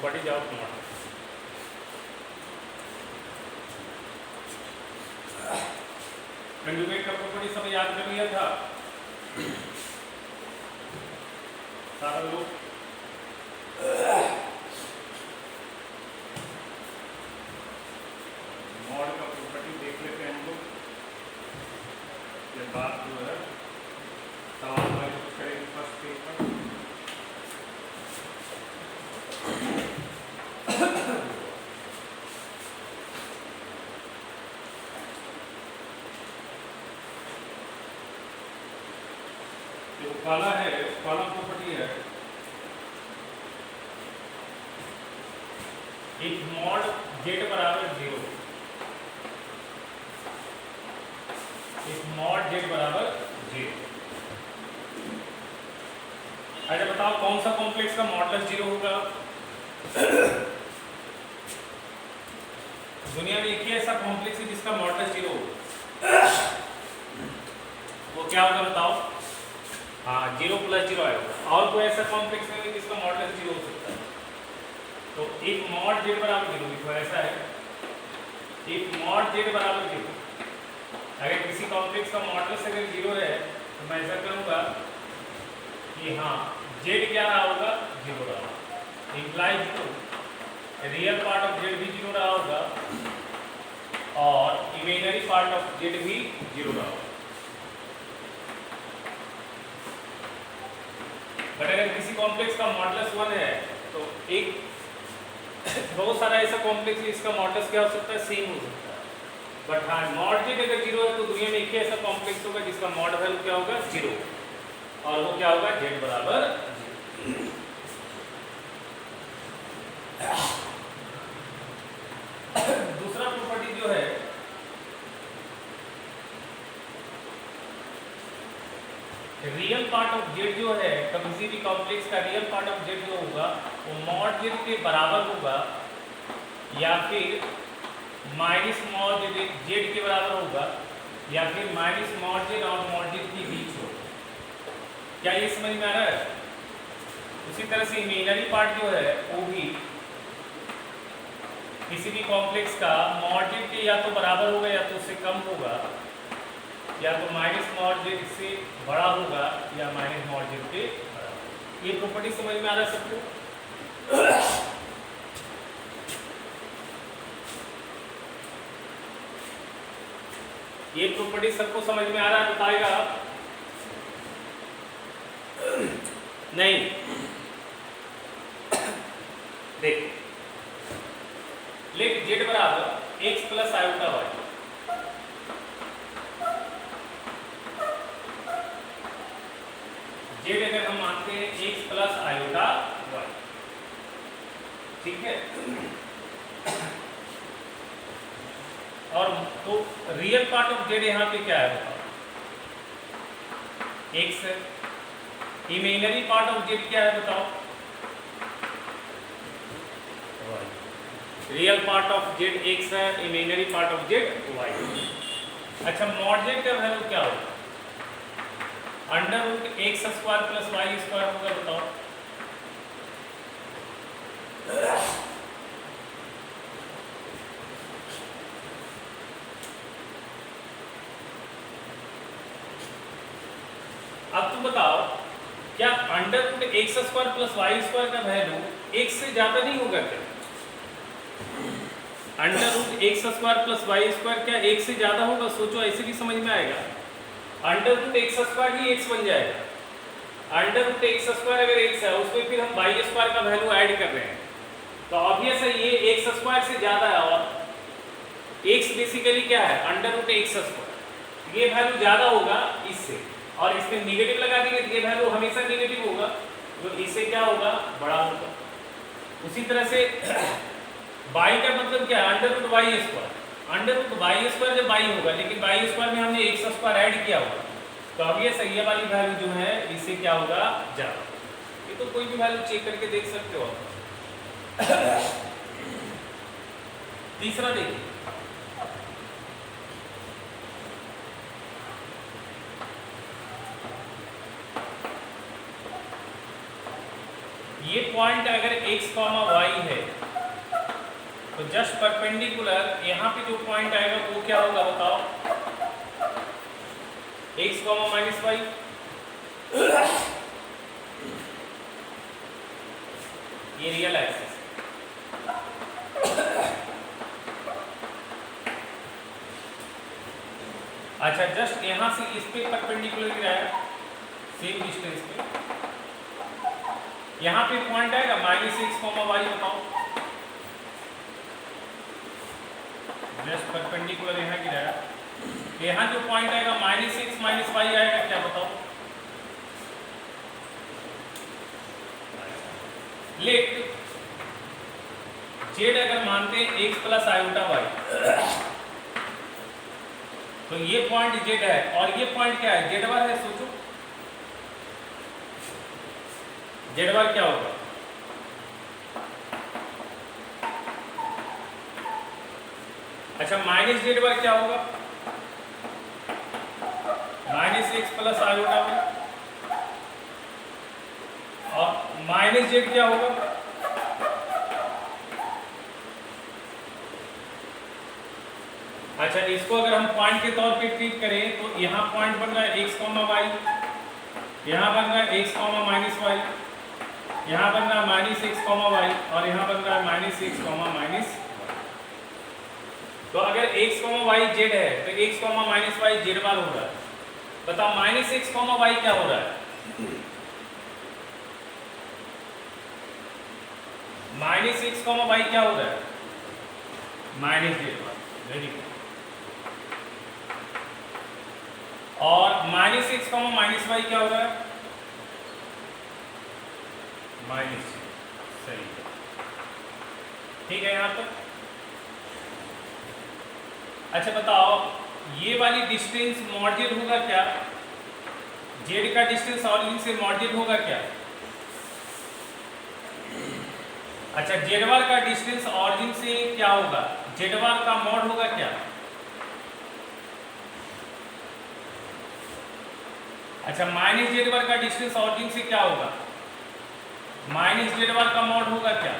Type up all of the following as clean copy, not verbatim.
Properties of model. Conjugate का property सब याद कर लिया था सारा लोग? मॉड का प्रॉपर्टी देख लेते हैं हम लोग, ये बात जो है सवाल में कुछ करेंगे फर्स्ट पेज पर। जो काला है काला प्रॉपर्टी है, एक मॉड जेड बराबर 0, एक मॉड जेड बराबर 0। अच्छा बताओ कौन सा कॉम्प्लेक्स का मॉडुलस 0 होगा? दुनिया में एक ही ऐसा कॉम्प्लेक्स है जिसका मॉडुलस 0 होगा, वो क्या होगा बताओ? हाँ 0 + 0 आएगा। और कोई ऐसा कॉम्प्लेक्स नहीं है जिसका मॉडुलस 0 हो सकता है। तो एक मॉड जेड बराबर 0 लिखो, ऐसा है एक मॉड जेड बराबर 0। अगर किसी कॉम्प्लेक्स का मॉडुलस अगर 0 है तो मैं ऐसा करूँगा कि हाँ जेड क्या रहा होगा? 0 रहा होगा। Implies to real part of Z भी 0 रहा होगा और इमेजिनरी पार्ट ऑफ जेड भी 0 रहा होगा। बट अगर किसी कॉम्प्लेक्स का मॉडुलस 1 है तो एक बहुत सारा ऐसा कॉम्प्लेक्स है इसका मॉडुलस क्या हो सकता है? सेम हो सकता है। बट हाँ मॉड जेड अगर 0 है तो दुनिया में एक ही ऐसा कॉम्प्लेक्स होगा जिसका मॉड वैल्यू क्या होगा? 0, और वो क्या होगा? जेड बराबर 0। दूसरा प्रॉपर्टी जो है रियल पार्ट ऑफ जेड जो है, किसी भी कॉम्प्लेक्स का रियल पार्ट ऑफ जेड जो होगा वो मॉड जेड के बराबर होगा या फिर माइनस मॉड जेड के बराबर होगा या फिर माइनस मॉड जेड और मॉड जेड के बीच होगा। क्या ये समझ में आ रहा है? उसी तरह से इमेजिनरी पार्ट जो है वो भी किसी भी कॉम्प्लेक्स का मॉड जेड के या तो बराबर होगा या तो उससे कम होगा, या तो माइनस मॉड जेड से बड़ा होगा या माइनस मॉड जेड के बराबर। ये प्रॉपर्टी समझ में आ रहा है सबको? ये प्रॉपर्टी सबको समझ में आ रहा है? बताएगा नहीं? देख लेट जेड बराबर x + आयोटा y। जेड अगर हम मानते हैं x + आयोटा y, ठीक है? और तो रियल पार्ट ऑफ जेड यहाँ पे क्या है बताओ? x है। इमेजिनरी पार्ट ऑफ जेड क्या है बताओ? Real part of Z x है, imaginary part of Z y। अच्छा मॉड जेड का वैल्यू क्या होगा? √x² + y² होगा, बताओ? अब तुम बताओ क्या √x² + y² का वैल्यू x से ज्यादा नहीं होगा क्या? √x² + y² क्या x से ज्यादा होगा? सोचो, ऐसे भी समझ में आएगा। √x² ही x बन जाएगा। √x² अगर x है उसमें फिर हम y² का वैल्यू ऐड कर रहे हैं तो ऑब्वियस है ये x² से ज्यादा है और x बेसिकली क्या है? √x²। ये वैल्यू ज्यादा होगा इससे, और इसमें निगेटिव लगा देंगे तो ये वैल्यू हमेशा निगेटिव होगा, तो इससे क्या होगा? बड़ा होगा। उसी तरह से y का मतलब क्या है? √y²। √y² जब y होगा, लेकिन y² में हमने x² ऐड किया होगा तो अब ये सही वाली वैल्यू जो है इससे क्या होगा? ज्यादा। ये तो कोई भी वैल्यू चेक करके देख सकते हो आप। तीसरा देखिए, ये पॉइंट अगर x, y है तो जस्ट परपेंडिकुलर यहाँ पे जो पॉइंट आएगा वो क्या होगा बताओ, x, y, ये रियल एक्सिस। अच्छा जस्ट यहां से इस पे परपेंडिकुलर गिराया सेम डिस्टेंस पे, यहां पे पॉइंट आएगा -x, y, बताओ जस्ट परपेंडिकुलर यहां गिराया, यहां जो पॉइंट आएगा -x, y आएगा क्या बताओ, लेट z अगर मानते हैं x प्लस आयोटा y, तो ये पॉइंट z है और ये पॉइंट क्या है, z बार है। सोचो z बार क्या होगा, अच्छा माइनस z बार क्या होगा, -x प्लस आयोटा y, और माइनस z क्या होगा, अच्छा इसको अगर हम पॉइंट के तौर पे ट्रीट करें तो यहाँ पॉइंट बन रहा है x, y, यहाँ बन रहा है x, y, यहाँ बन रहा है -x, y, और यहाँ बन रहा है -x, तो अगर x, y, z है तो x, y, z बार हो रहा है। बताओ -x, y क्या हो रहा है, -x, y क्या हो रहा है, -z बार। Very good. और -x, y क्या हो रहा है, माइनस, सही, ठीक है यहाँ तक। अच्छा बताओ ये वाली डिस्टेंस मॉड होगा क्या, z का डिस्टेंस ऑरिजिन से मॉड होगा क्या, अच्छा z बार का डिस्टेंस ऑरिजिन से क्या होगा, z बार का मॉड होगा क्या, अच्छा -z बार का डिस्टेंस ऑरिजिन से क्या होगा, -z बार का मॉड होगा क्या,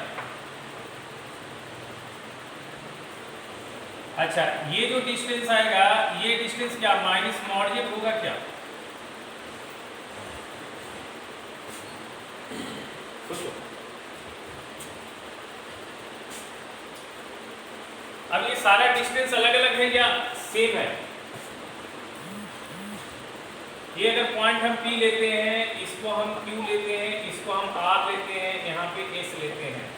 अच्छा ये जो डिस्टेंस आएगा ये डिस्टेंस क्या माइनस मॉड z होगा क्या, अब ये सारा डिस्टेंस अलग अलग है या सेम है, ये अगर पॉइंट हम P लेते हैं, इसको हम Q लेते हैं, इसको हम R लेते हैं, यहाँ पे S लेते हैं,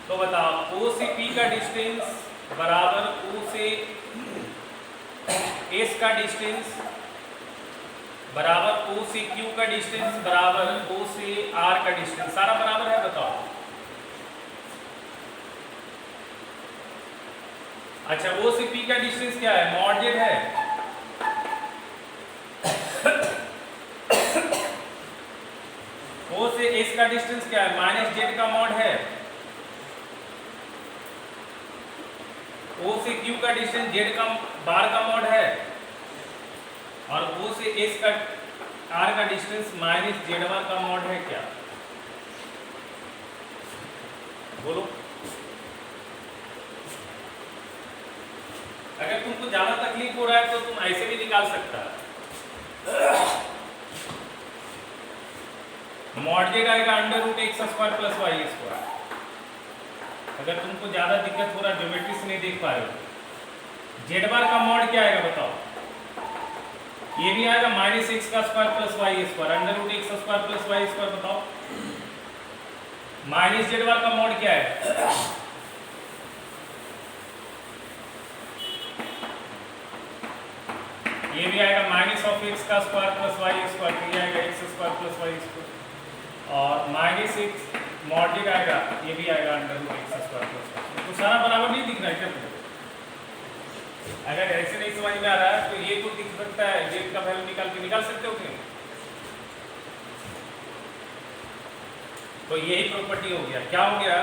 तो बताओ O से P का डिस्टेंस बराबर O से S का डिस्टेंस बराबर O से Q का डिस्टेंस बराबर O से R का डिस्टेंस, सारा बराबर है। बताओ अच्छा O से P का डिस्टेंस क्या है, मॉड z है, O से S का डिस्टेंस क्या है, -z का मॉड है, O से Q का डिस्टेंस z का बार का मॉड है, और O से S का R का डिस्टेंस -z बार का मॉड है क्या, बोलो। अगर तुमको ज्यादा तकलीफ हो रहा है तो तुम ऐसे भी निकाल सकता है, मॉड z आएगा √x² + y²। अगर तुमको ज्यादा दिक्कत हो रहा है, ज्योमेट्री से नहीं देख पा रहे हो, z बार का मॉड क्या आएगा बताओ, ये भी आएगा -x² + y² √x² + y²। बताओ -z बार का मॉड क्या है, ये भी आएगा -(x² + y², ये आएगा x² + y², और -x मॉड z आएगा, ये भी आएगा √x² + y²। तो सारा बराबर नहीं दिख रहा है क्या तुमको? अगर ऐसे नहीं समझ में आ रहा है तो ये तो दिख सकता है, z का वैल्यू निकाल सकते हो क्या? तो यही प्रॉपर्टी हो गया, क्या हो गया,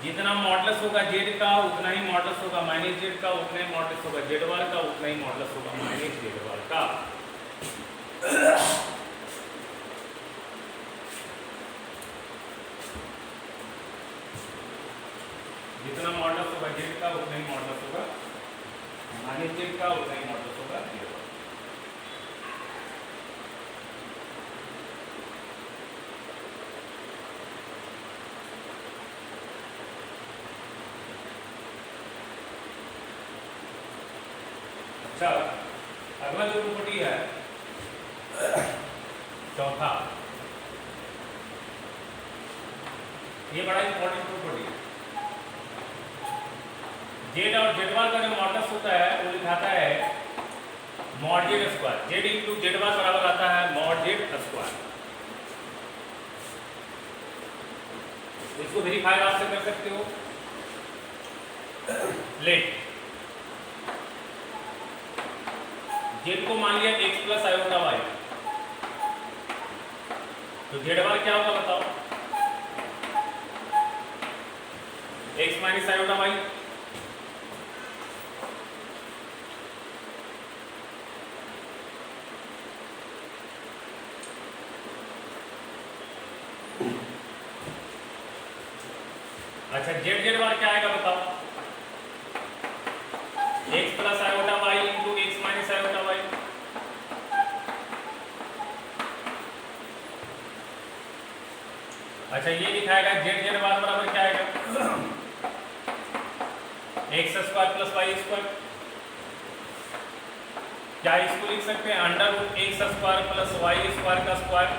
जितना मॉडुलस होगा z का उतना ही मॉडुलस होगा -z का, उतना ही मॉडुलस होगा z बार का, उतना ही मॉडुलस होगा -z बार का। जितना मॉडल्स होगा जेड का उतना ही मॉडल्स होगा, माइनस जेड का उतना ही मॉडल्स होगा जीरो। अच्छा, अगला जो प्रॉपर्टी है चौथा, ये बड़ा इंपॉर्टेंट प्रॉपर्टी है। जेड और जेड बार का जो मॉडल्स होता है वो लिखाता है mod Z square, Z into Z bar बराबर आता है मॉड जेड स्क्वायर। इसको वेरीफाई आप से कर सकते हो। लेट जेड को मान लिया x प्लस आयोटा वाई, तो जेड बार क्या होगा बताओ? x minus iota Y. अच्छा, जेड जेड बार क्या आएगा बताओ? x plus iota Y into X minus iota Y. अच्छा, ये दिखाएगा जेड जेड बार बराबर क्या आएगा? X square plus Y square. क्या इसको लिख सकते हैं under root X square plus Y square का स्क्वायर।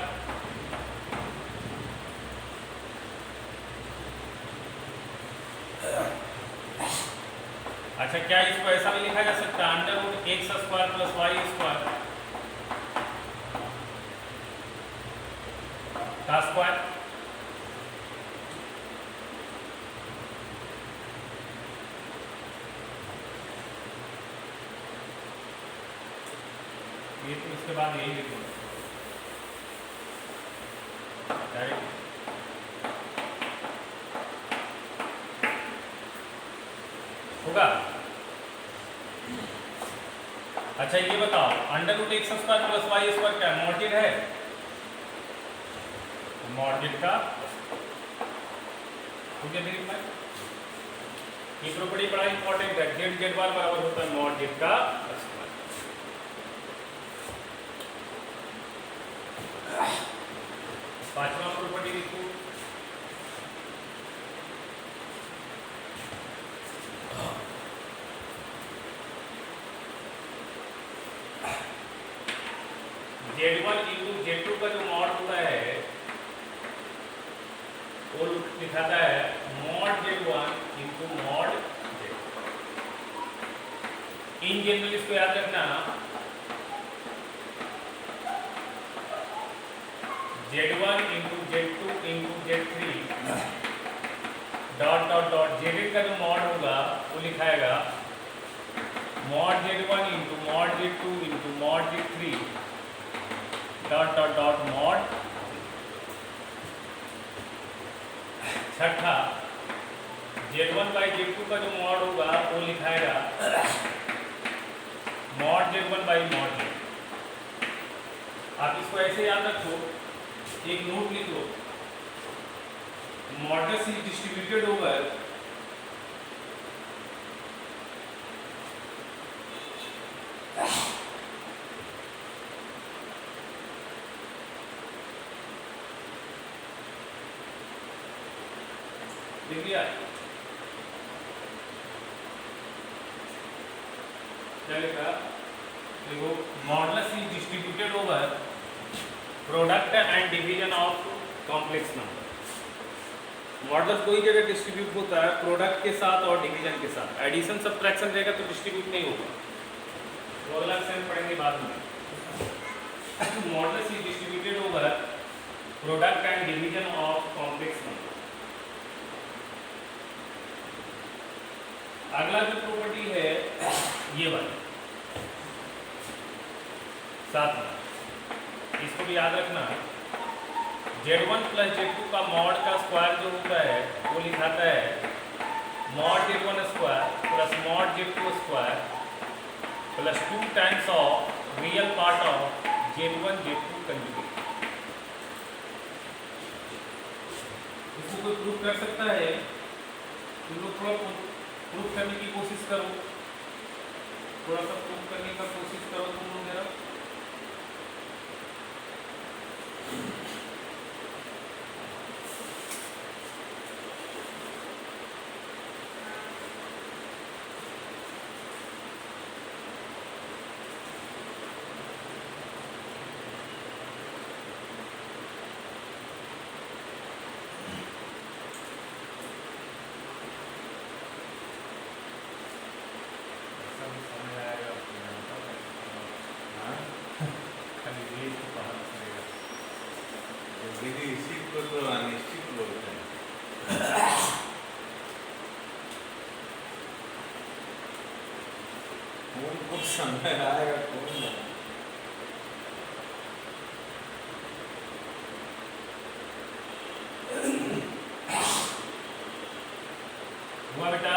अच्छा, क्या इसको ऐसा भी लिखा जा सकता है under root X square plus Y square का स्क्वायर। ये तो इसके बाद यही लिखूंगा डायरेक्ट। होगा? अच्छा, ये बताओ under root X square plus Y square क्या मॉड जेड है? मॉड जेड का ठीक है मेरी बात। ये प्रॉपर्टी बड़ा इंपॉर्टेंट है, जेड जेड बार बराबर होता है मॉड जेड का स्क्वायर। पांचवा प्रॉपर्टी लिखो, Z1 इंटू Z2 का जो मॉड होता है वो दिखाता है mod Z1 into mod Z2। In general इसको याद रखना, Z1 into Z2 into Z3 dot dot dot Z का जो मॉड होगा वो लिखाएगा mod Z1 into mod Z2 into mod Z3 dot dot dot mod. छठा, Z1 बाई Z2 का जो मॉड होगा वो लिखाएगा mod Z1 by mod Z। आप इसको ऐसे याद रखो, एक नोट लिख लो, मॉडल्स इज डिस्ट्रीब्यूटेड ओवर लिया क्या लिखा? देखो, models is distributed over product and division of complex number. Models कोई जगह डिस्ट्रीब्यूट होता है प्रोडक्ट के साथ और डिवीजन के साथ, एडिशन सब्ट्रैक्शन रहेगा तो डिस्ट्रीब्यूट नहीं होगा, वो अगला सेंस पढ़ेंगे बाद में। Models is distributed over product and division of complex number. अगला जो प्रॉपर्टी है ये वाली साथ में, इसको भी याद रखना, Z1 प्लस Z2 का मॉड का स्क्वायर जो होता है वो लिखाता है mod Z1 square plus mod Z2 square plus 2 times of real part of Z1 Z2 conjugate. इसको कोई प्रूव कर सकता है तुम लोग थोड़ा प्रूफ करने की कोशिश करो, थोड़ा सा प्रूफ करने का कोशिश करो तुम लोग जरा। इसी को तो अनिश्चित बोलते हैं। कौन कुछ समय आएगा कौन जाने। हुआ बेटा?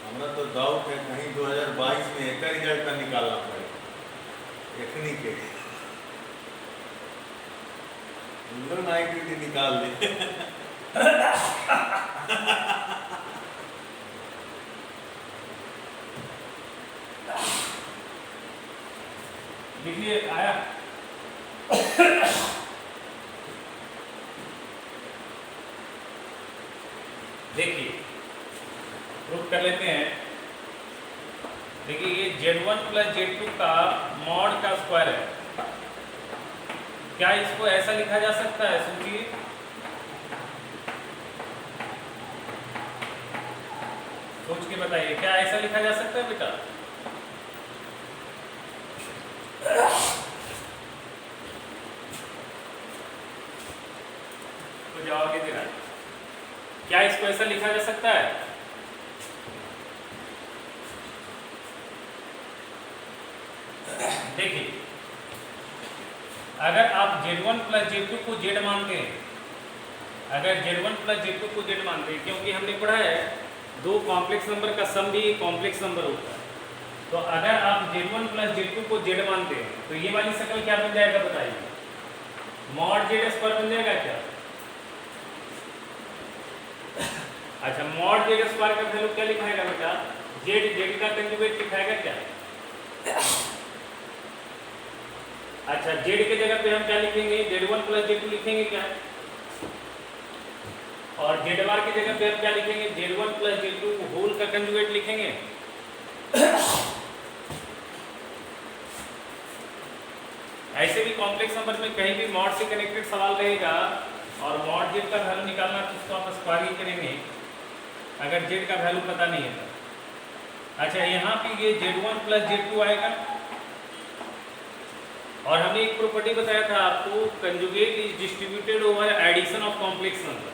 हमरा तो डाउट है कहीं 2022 में एक रिजल्ट का निकालना पड़ेगा, एखनी के नाइट निकाल दे। लिखिए, आया? देखिए प्रूफ कर लेते हैं। देखिए ये Z1 प्लस Z2 का मॉड का स्क्वायर है। क्या इसको ऐसा लिखा जा सकता है? सोचिए, सोच के बताइए, क्या ऐसा लिखा जा सकता है बेटा? तो जवाब ये देना, क्या इसको ऐसा लिखा जा सकता है? देखिए, अगर आप Z1 प्लस Z2 को Z मानते हैं, अगर Z1 प्लस Z2 को Z मानते हैं, क्योंकि हमने पढ़ा है दो कॉम्प्लेक्स नंबर का सम भी कॉम्प्लेक्स नंबर होता है, तो अगर आप Z1 प्लस Z2 को Z मानते हैं तो ये वाली शक्ल क्या बन जाएगा बताइए? मॉड Z स्क्वायर बन जाएगा क्या? अच्छा, मॉड Z स्क्वायर का वैल्यू क्या लिखाएगा बेटा? Z का कंजुगेट लिखाएगा क्या? अच्छा, Z के जगह पे हम क्या लिखेंगे? Z1 प्लस Z2 लिखेंगे क्या? और Z बार की जगह पे हम क्या लिखेंगे? Z1 प्लस Z2 होल का कंजुगेट लिखेंगे। ऐसे भी कॉम्प्लेक्स नंबर में कहीं भी मॉड से कनेक्टेड सवाल रहेगा और मॉड Z का वैल्यू निकालना तो उसको आप स्क्वायर ही करेंगे अगर Z का वैल्यू पता नहीं है। अच्छा, यहाँ पे ये Z1 प्लस Z2 आएगा और हमने एक प्रॉपर्टी बताया था आपको, conjugate is distributed over addition of complex number.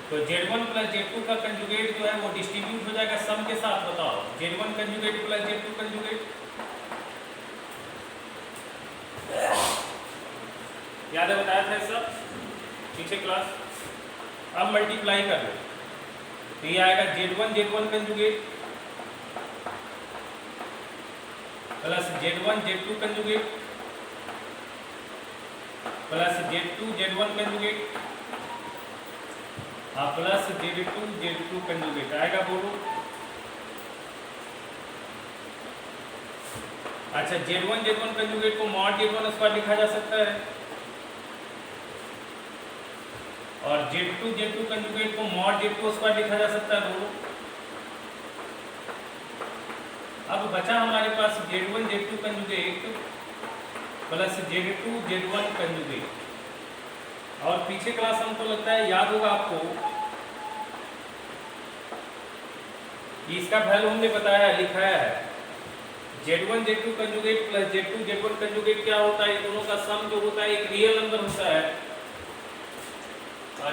तो Z1 प्लस Z2 का कंजुगेट जो है वो डिस्ट्रीब्यूट हो जाएगा सम के साथ। बताओ, Z1 conjugate plus Z2 conjugate याद है, बताया था सब पीछे क्लास। अब मल्टीप्लाई कर लो तो ये आएगा Z1 conjugate plus Z2 conjugate plus Z1 conjugate plus Z2 conjugate आएगा, बोलो। अच्छा, Z1 कंजुगेट को मॉड Z1 स्क्वायर लिखा जा सकता है और Z2 कंजुगेट को मॉड Z2 स्क्वायर लिखा जा सकता है, बोलो। अब बचा हमारे पास Z2 conjugate plus Z1 conjugate. और पीछे क्लास हमको लगता है याद होगा आपको, इसका वैल्यू हमने बताया लिखाया है। Z2 conjugate plus Z1 conjugate क्या होता है? दोनों का सम जो होता है एक रियल नंबर होता है।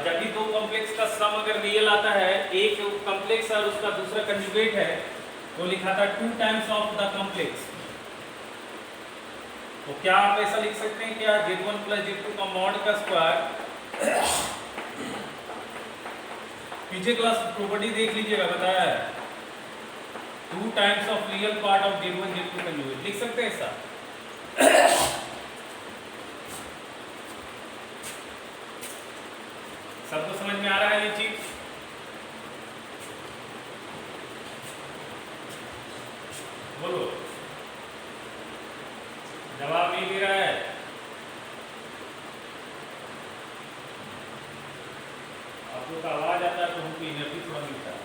जब भी दो कॉम्प्लेक्स का सम अगर रियल आता है, एक कॉम्प्लेक्स और उसका दूसरा कंजुगेट है, तो लिखा था 2 टाइम्स ऑफ द कॉम्प्लेक्स। तो क्या आप ऐसा लिख सकते हैं क्या? Z1 प्लस Z2 का मॉड का स्क्वायर पीछे क्लास प्रॉपर्टी देख लीजिएगा, बताया है 2 times of real part of Z1 Z2 conjugate, लिख सकते हैं ऐसा। सबको समझ में आ रहा है ये चीज? बोलो, जवाब नहीं दे रहा है। आप लोग का आवाज आता है तो हमको एनर्जी थोड़ा मिलता है,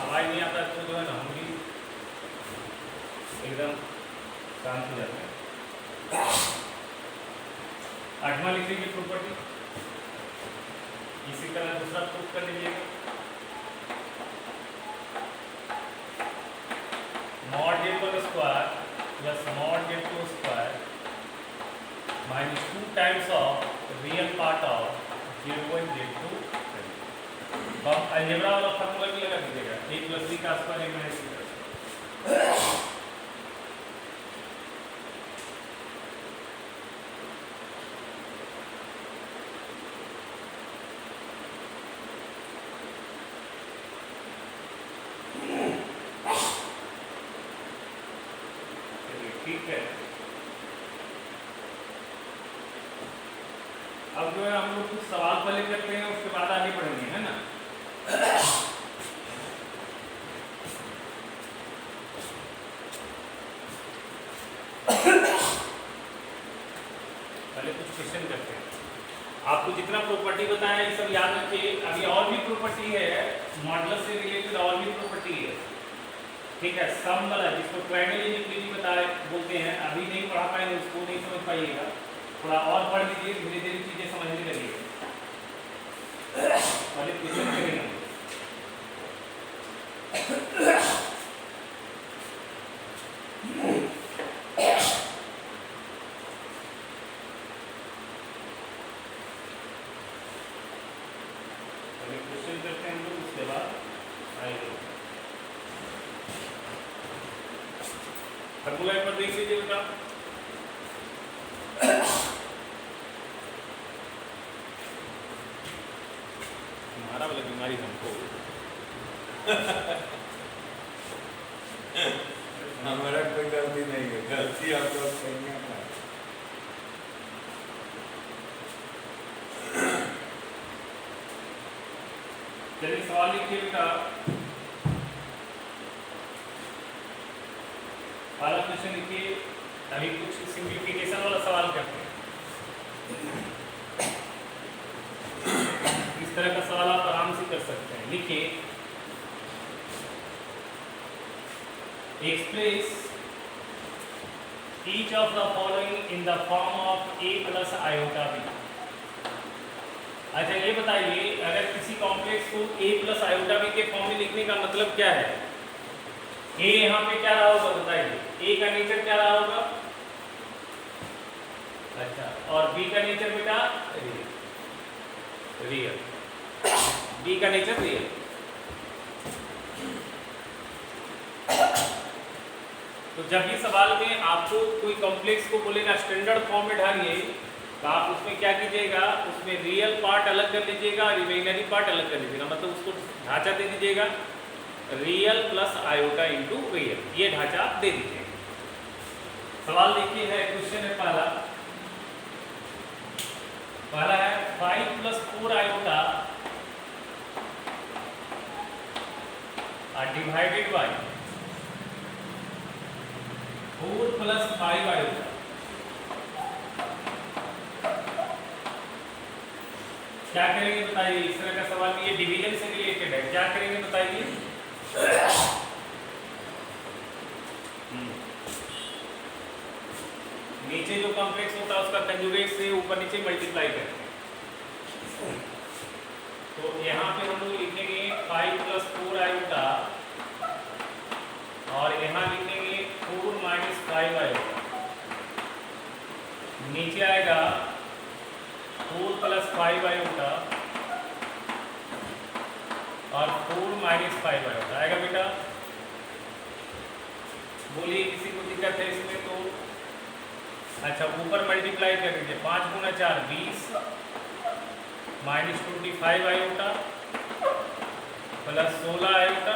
आवाज नहीं आता तो जो है ना हम भी एकदम शांत हो जाते हैं। 8वां लिख लीजिए प्रॉपर्टी, इसी तरह दूसरा प्रूफ कर लीजिएगा। Mod Z1 square plus mod Z2 square minus 2 times of real part of Z1 Z2। तो हम अलजेब्रा वाला फार्मूला भी लगा दीजिएगा, a प्लस b का स्क्वायर a माइनस b का स्क्वायर। ठीक है, अब जो है हम लोग कुछ सवाल पहले करते हैं, उसके बाद आगे बढ़ेंगे, है ना। पहले कुछ क्वेश्चन करते हैं। आपको जितना प्रॉपर्टी बताया ये सब याद रखिए। अभी और भी प्रॉपर्टी है, मॉडुलस से रिलेटेड और भी प्रॉपर्टी है, ठीक है। सम वाला जिसको ट्रायंगल इनइक्वालिटी बताए बोलते हैं, अभी नहीं पढ़ा पाएंगे, उसको नहीं समझ पाइएगा, थोड़ा और पढ़ लीजिए, धीरे धीरे चीजें समझने लगेगी। पहले क्वेश्चन करेंगे। पहले क्वेश्चन करते हैं हम लोग, उसके बाद आएंगे। फॉर्मूला एक बार देख लीजिए बेटा। हमारा वाला बीमारी हमको हमारा कोई गलती नहीं है, गलती आप लोग करेंगे। चलिए सवाल लिखिए बेटा। पहला क्वेश्चन लिखिए, अभी कुछ सिंप्लीफिकेशन वाला सवाल करते हैं। इस तरह का सवाल आप आराम से कर सकते हैं। लिखिए, express each of the following in the form of a plus iota b। अच्छा ये बताइए, अगर किसी कॉम्प्लेक्स को a प्लस आयोटा b के फॉर्म में लिखने का मतलब क्या है? a यहाँ पे क्या रहा होगा बताइए, a का नेचर क्या रहा होगा? अच्छा, और b का नेचर बेटा रियल, b का नेचर रियल। तो जब भी सवाल में आपको कोई कॉम्प्लेक्स को बोलेगा स्टैंडर्ड फॉर्म में ढालिए, तो आप उसमें क्या कीजिएगा, उसमें रियल पार्ट अलग कर लीजिएगा, इमेजिनरी पार्ट अलग कर लीजिएगा, मतलब उसको ढांचा दे दीजिएगा real plus iota into real, ये ढांचा आप दे दीजिएगा। सवाल देखिए है, क्वेश्चन है पहला है 5 plus 4 iota divided by 4 plus 5 iota. क्या करेंगे बताइए, इस तरह का सवाल में ये डिवीजन से रिलेटेड है, क्या करेंगे बताइए? नीचे जो कॉम्प्लेक्स होता है उसका कंजुगेट से ऊपर नीचे मल्टीप्लाई करते हैं। तो यहाँ पे हम लोग लिखेंगे 5 प्लस 4 आयोटा, और यहाँ लिखेंगे 4 माइनस 5 आयोटा। नीचे आएगा 4 प्लस 5 आयोटा और 4 माइनस 5 आयोटा आएगा बेटा। बोलिए किसी को दिक्कत है इसमें तो? अच्छा, ऊपर मल्टीप्लाई कर दीजिए, 5 गुना 4 20 माइनस 25 आयोटा प्लस 16 आयोटा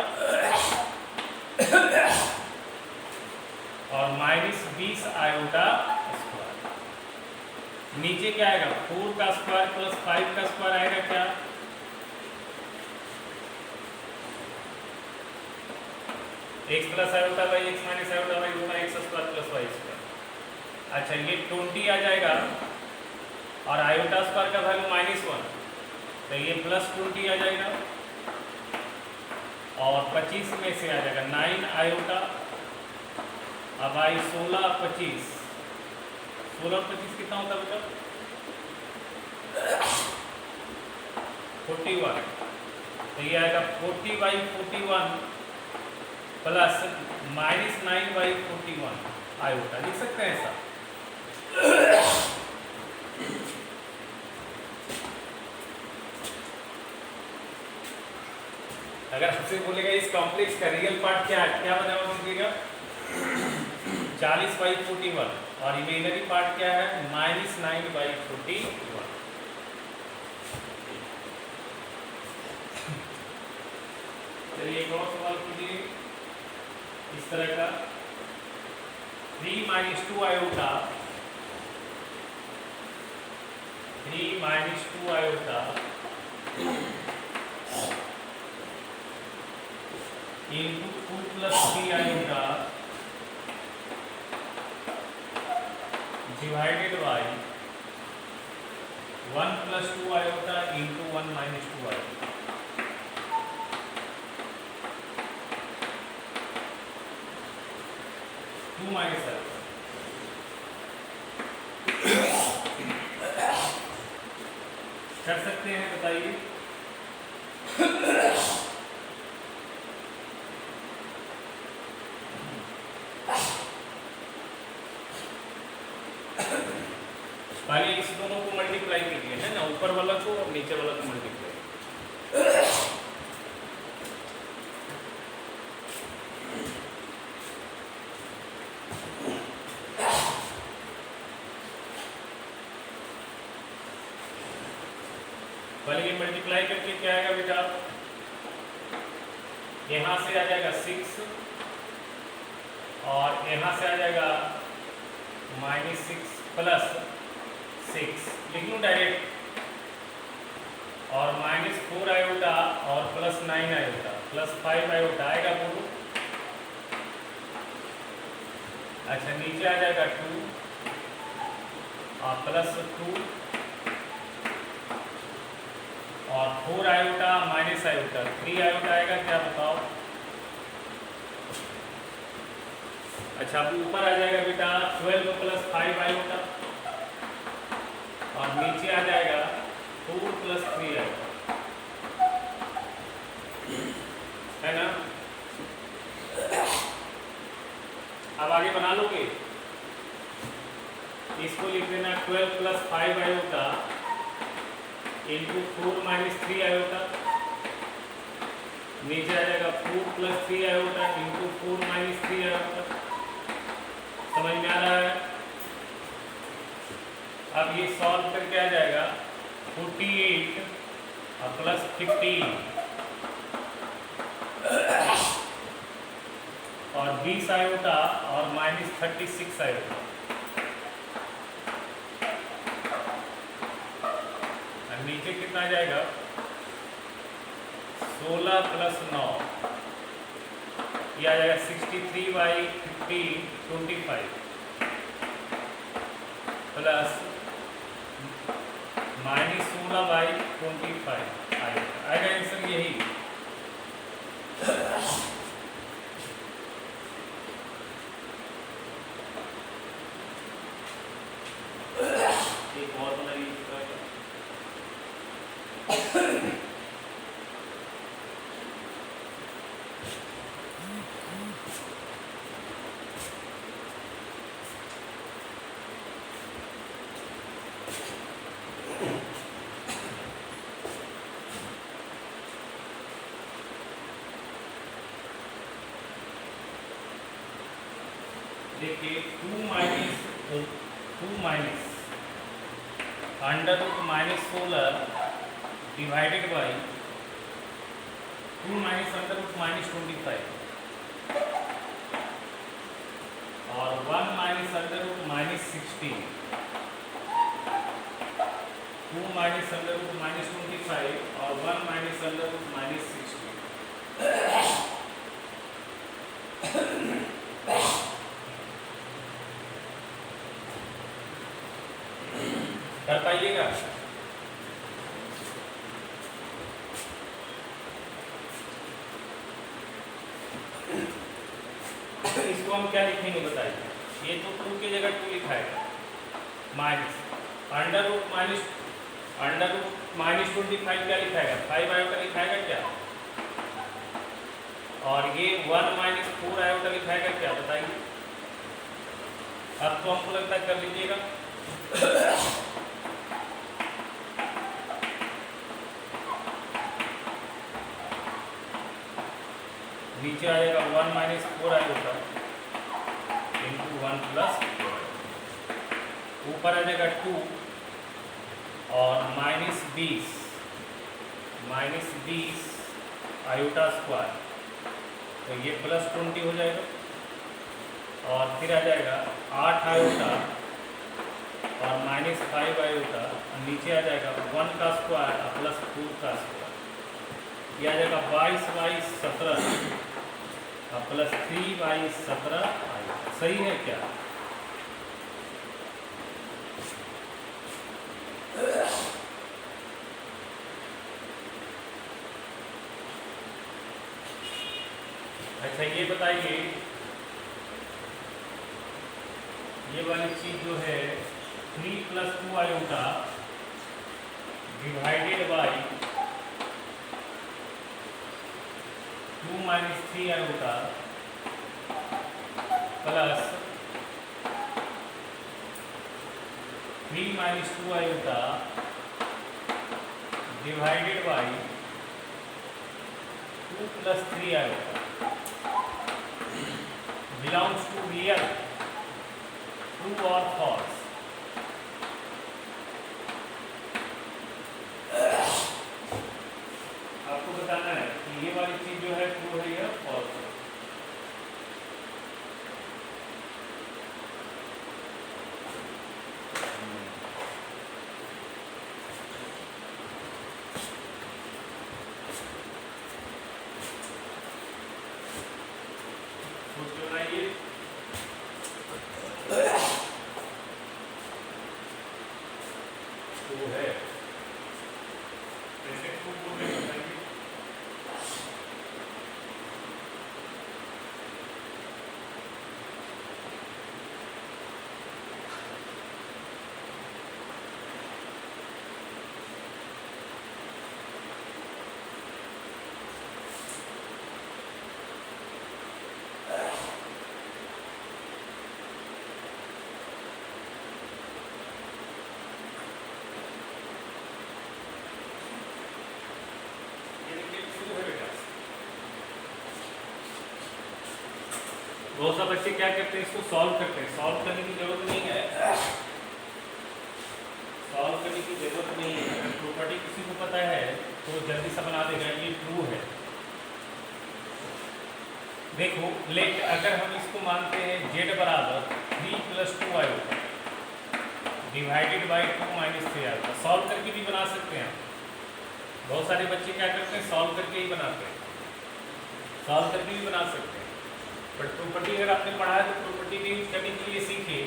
और माइनस 20 आयोटा स्क्वायर। नीचे क्या आएगा 4 का स्क्वायर प्लस 5 का स्क्वायर आएगा क्या, x plus iota by x minus iota by होगा x square plus Y square. अच्छा ये 20 आ जाएगा और आयोटा स्क्वायर का वैल्यू -1 तो ये प्लस 20 आ जाएगा और 25 में से आ जाएगा 9 आयोटा। अब आई 16 25 कितना होता है बेटा 41 तो ये आएगा 40/41 प्लस -9/41 आयोटा। लिख सकते हैं ऐसा। अगर आपसे बोलेगा इस कॉम्प्लेक्स का रियल पार्ट क्या है, क्या बताओ दीजिएगा 40/41 और इमेजिनरी पार्ट क्या है -9/41। चलिए एक और सवाल कीजिए इस तरह का 3 - 2 iota 3 - 2 iota into 2 plus 3 iota divided by 1 plus 2 iota into 1 minus 2 iota। Two minus iota कर सकते हैं, बताइए। पहले इस दोनों को मल्टीप्लाई कीजिए है ना, ऊपर वाला को और नीचे वाला को मल्टीप्लाई। पहले ये मल्टीप्लाई करके क्या आएगा बेटा, यहां से आ जाएगा 6 और यहां से आ जाएगा -6 प्लस 6 लिख लूँ डायरेक्ट और -4 आयोटा और प्लस 9 आयोटा प्लस 5 आयोटा आएगा बोलो। अच्छा नीचे आ जाएगा 2 और प्लस 2 और 4 आयोटा माइनस आयोटा 3 आयोटा आएगा क्या बताओ। अच्छा अब ऊपर आ जाएगा बेटा 12 प्लस 5 आयोटा और नीचे आ जाएगा 4 प्लस 3 आयोटा, है ना। अब आगे बना लोगे, इसको लिख देना 12 plus 5 iota into 4 minus 3 iota, नीचे आ जाएगा 4 plus 3 iota into 4 minus 3 iota. समझ में आ रहा है। अब ये सॉल्व करके आ जाएगा 48 और प्लस 15 और 20 आयोटा और -36 आयोटा। और नीचे कितना आ जाएगा 16 प्लस 9 ये आ जाएगा 63/15 25 प्लस -16/25 आएगा आंसर यही। एक और बनाइए इस तरह का। देखिए 2 minus under root -16 divided by 2 minus under root minus 25 और 1 minus under root minus 16, 2 minus under root minus 25 और 1 माइनस अंडर रूट माइनस 16। कर पाइएगा? इसको हम क्या लिखेंगे बताइए? ये तो 2 की जगह 2 लिखा है, माइनस अंडर रूट माइनस 25 क्या लिखाएगा? 5 आयोटा लिखाएगा क्या? और ये 1 माइनस 4 आयोटा लिखाएगा क्या? बताइए। अब तो हमको लगता है कर लीजिएगा। नीचे आएगा 1 माइनस 4 आयोटा इंटू 1 प्लस 4, ऊपर आ जाएगा 2 और माइनस 20 आयोटा स्क्वायर, तो ये प्लस 20 हो जाएगा। और फिर आ जाएगा 8 आयोटा और माइनस 5 आयोटा, और नीचे आ जाएगा 1 का स्क्वायर और प्लस 4 का स्क्वायर, ये आ जाएगा 22 17 और प्लस 3 17 आयोटा। सही है क्या? अच्छा ये बताइए, ये वाली चीज जो है 3 plus 2 iota divided by 2 minus 3 iota plus 3 minus 2 iota divided by 2 plus 3 iota belongs to real, true or false? आपको बताना है कि ये वाली चीज जो है ट्रू है या फॉल्स है। बहुत सा बच्चे क्या करते हैं, इसको सॉल्व करते हैं। सॉल्व करने की जरूरत नहीं है, सॉल्व करने की जरूरत नहीं है। प्रॉपर्टी किसी को पता है तो जल्दी से बना देगा ये ट्रू है। देखो लेट अगर हम इसको मानते हैं z बराबर 3 plus 2 iota divided by 2 minus 3 iota, solve करके भी बना सकते हैं। बहुत सारे बच्चे क्या करते हैं, सॉल्व करके ही बनाते हैं, सॉल्व करके भी बना सकते हैं। बट प्रॉपर्टी अगर आपने पढ़ा है तो प्रॉपर्टी भी यूज करने के लिए सीखिए।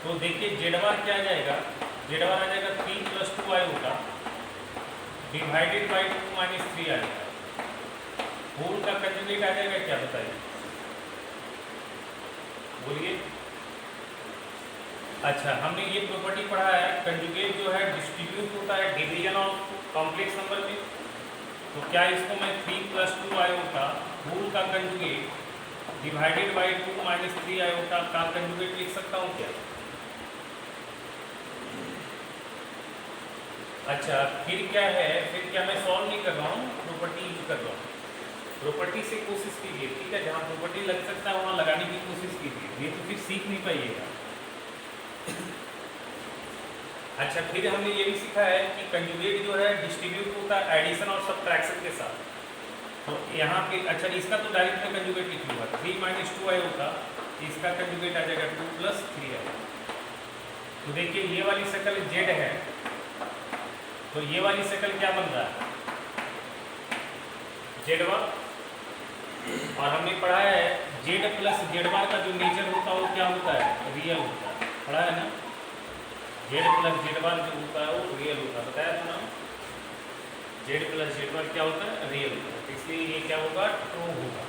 तो देखिए जेडवार क्या आ जाएगा, जेडवार आ जाएगा 3 plus 2 iota divided by 2 minus 3 iota, whole का कंजुगेट आ जाएगा क्या बताइए, बोलिए। अच्छा हमने ये प्रॉपर्टी पढ़ा है, कंजुगेट जो है डिस्ट्रीब्यूट होता है डिवीजन ऑफ कॉम्प्लेक्स नंबर में। तो क्या इसको मैं 3 प्लस 2 आयोटा होल का conjugate divided by 2 minus 3 iota का कंजुगेट लिख सकता हूँ क्या? अच्छा फिर क्या है, फिर क्या मैं सॉल्व नहीं कर रहा हूँ, प्रॉपर्टी यूज कर रहा हूँ। प्रॉपर्टी से कोशिश कीजिए, ठीक है, जहाँ प्रॉपर्टी लग सकता है वहाँ लगाने की कोशिश कीजिए, ये तो फिर सीख नहीं पाइएगा। अच्छा फिर हमने ये भी सीखा है कि कंजुगेट जो है डिस्ट्रीब्यूट होता है एडिशन और सब्ट्रैक्शन के साथ। तो यहाँ पे अच्छा इसका तो डायरेक्ट में कंजुगेट लिख लूँगा 3 माइनस 2i होगा, इसका कंजुगेट आ जाएगा 2 प्लस 3i। तो देखिए ये वाली शक्ल z है, तो ये वाली शक्ल क्या बन रहा है z1, और हमने पढ़ा है z प्लस z1 का जो नेचर होता है वो क्या होता है, रियल होता है, पढ़ा है ना, z प्लस z1 जो होता है वो रियल होता है, बताया था ना, z प्लस z1 क्या होता है, रियल होता है, इसलिए ये क्या होगा, ट्रू होगा।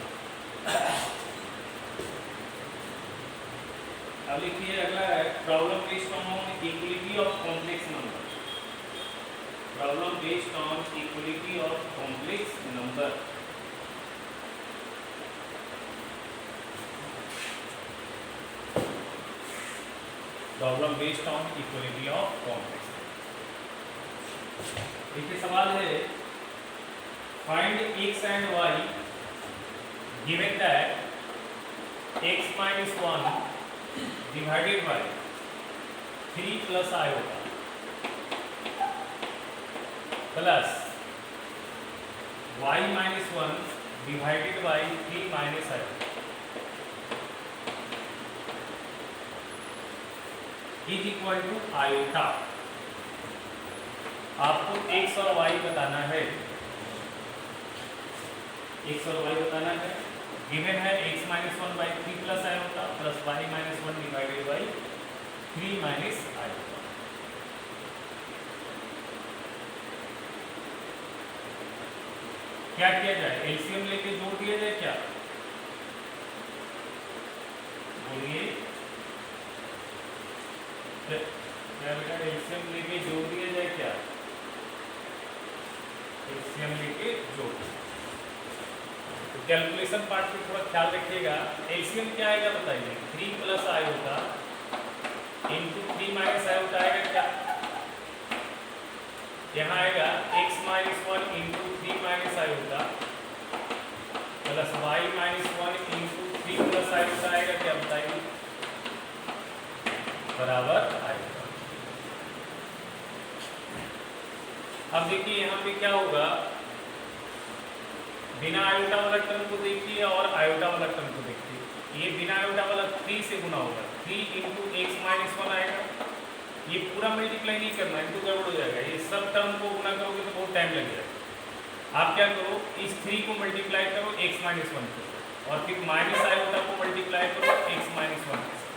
अब लिखिए अगला है problem based on equality of complex number, problem based on equality of complex number. Problem based on equality of complex. देखिए सवाल है find x and y given that x minus 1 divided by 3 plus i होगा plus y minus 1 divided by 3 minus i is equal to iota. आपको x और y बताना है, x और y बताना है, गिवन है x minus 1 by 3 plus i होता plus y minus 1 divided by 3 minus i होता। क्या किया जाए, एलसीएम लेके जोड़ दिया जाए क्या, बोलिए क्या बेटा, एलसीएम लेके जोड़ दिया जाए क्या, एलसीएम लेके जोड़। तो कैलकुलेशन पार्ट पे थोड़ा ख्याल रखिएगा, एलसीएम क्या आएगा बताइए, 3 प्लस आई होगा इंटू 3 माइनस आई होता आएगा क्या, यहाँ आएगा x minus 1 into 3 minus i होता plus y minus 1 into 3 plus i होता आएगा क्या बताइए, बराबर आएगा। अब देखिए यहाँ पे क्या होगा, बिना आयोटा वाला टर्म को देखिए और आयोटा वाला टर्म को देखिए, ये बिना आयोटा वाला 3 से गुना होगा, 3 इंटू एक्स माइनस 1 आएगा, ये पूरा मल्टीप्लाई नहीं करना है, तो गड़बड़ हो जाएगा, ये सब टर्म को गुना करोगे तो बहुत टाइम लग जाएगा। आप क्या करो, इस 3 को मल्टीप्लाई करो एक्स माइनस 1 के साथ, और फिर माइनस आयोटा को मल्टीप्लाई करो एक्स माइनस 1 के साथ,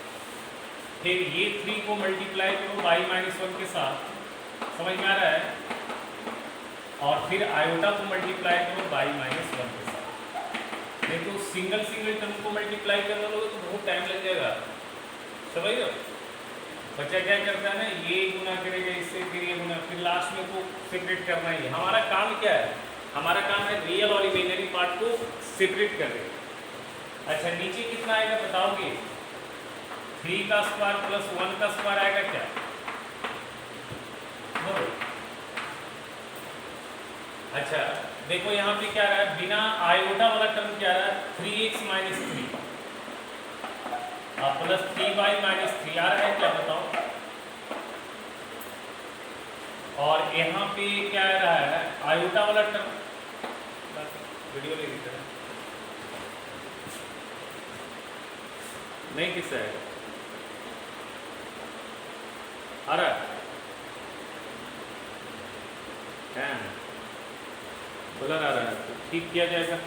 फिर ये 3 को मल्टीप्लाई करो y माइनस 1 के साथ, समझ में आ रहा है, और फिर आयोटा को मल्टीप्लाई करो y माइनस 1 के साथ। नहीं तो सिंगल सिंगल टर्म को मल्टीप्लाई करना लोगे तो बहुत टाइम लग जाएगा, समझ लो। बच्चा क्या करता है ना, ये गुना करेगा इससे, फिर ये गुना, फिर लास्ट में को सेपरेट करना ही। हमारा काम क्या है, हमारा काम है रियल और इमेजिनरी पार्ट को सेपरेट कर देगा। अच्छा नीचे कितना आएगा बताओगे, 3 का स्क्वायर प्लस 1 का स्क्वायर आएगा क्या, बोलो। अच्छा देखो यहाँ पे क्या रहा है, बिना आयोटा वाला टर्म क्या रहा है, 3x minus 3 plus 3y minus 3 आ रहा है क्या बताओ, और यहाँ पे क्या आ रहा है, आयोटा वाला टर्म, वीडियो ले लेते हैं, नहीं किससे आएगा, आ रहा है ब्लर आ रहा है, तो ठीक किया जाएगा।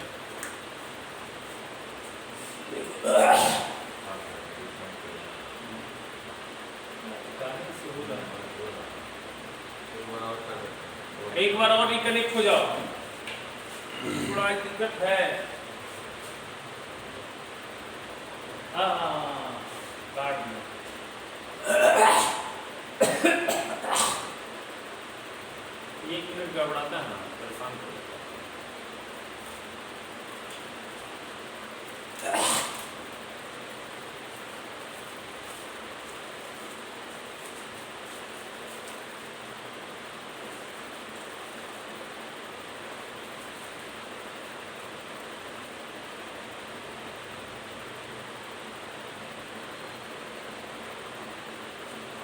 एक बार और रिकनेक्ट हो जाओ, थोड़ा दिक्कत है। काट लो, एक मिनट गड़बड़ाता है ना, परेशान कर देता है।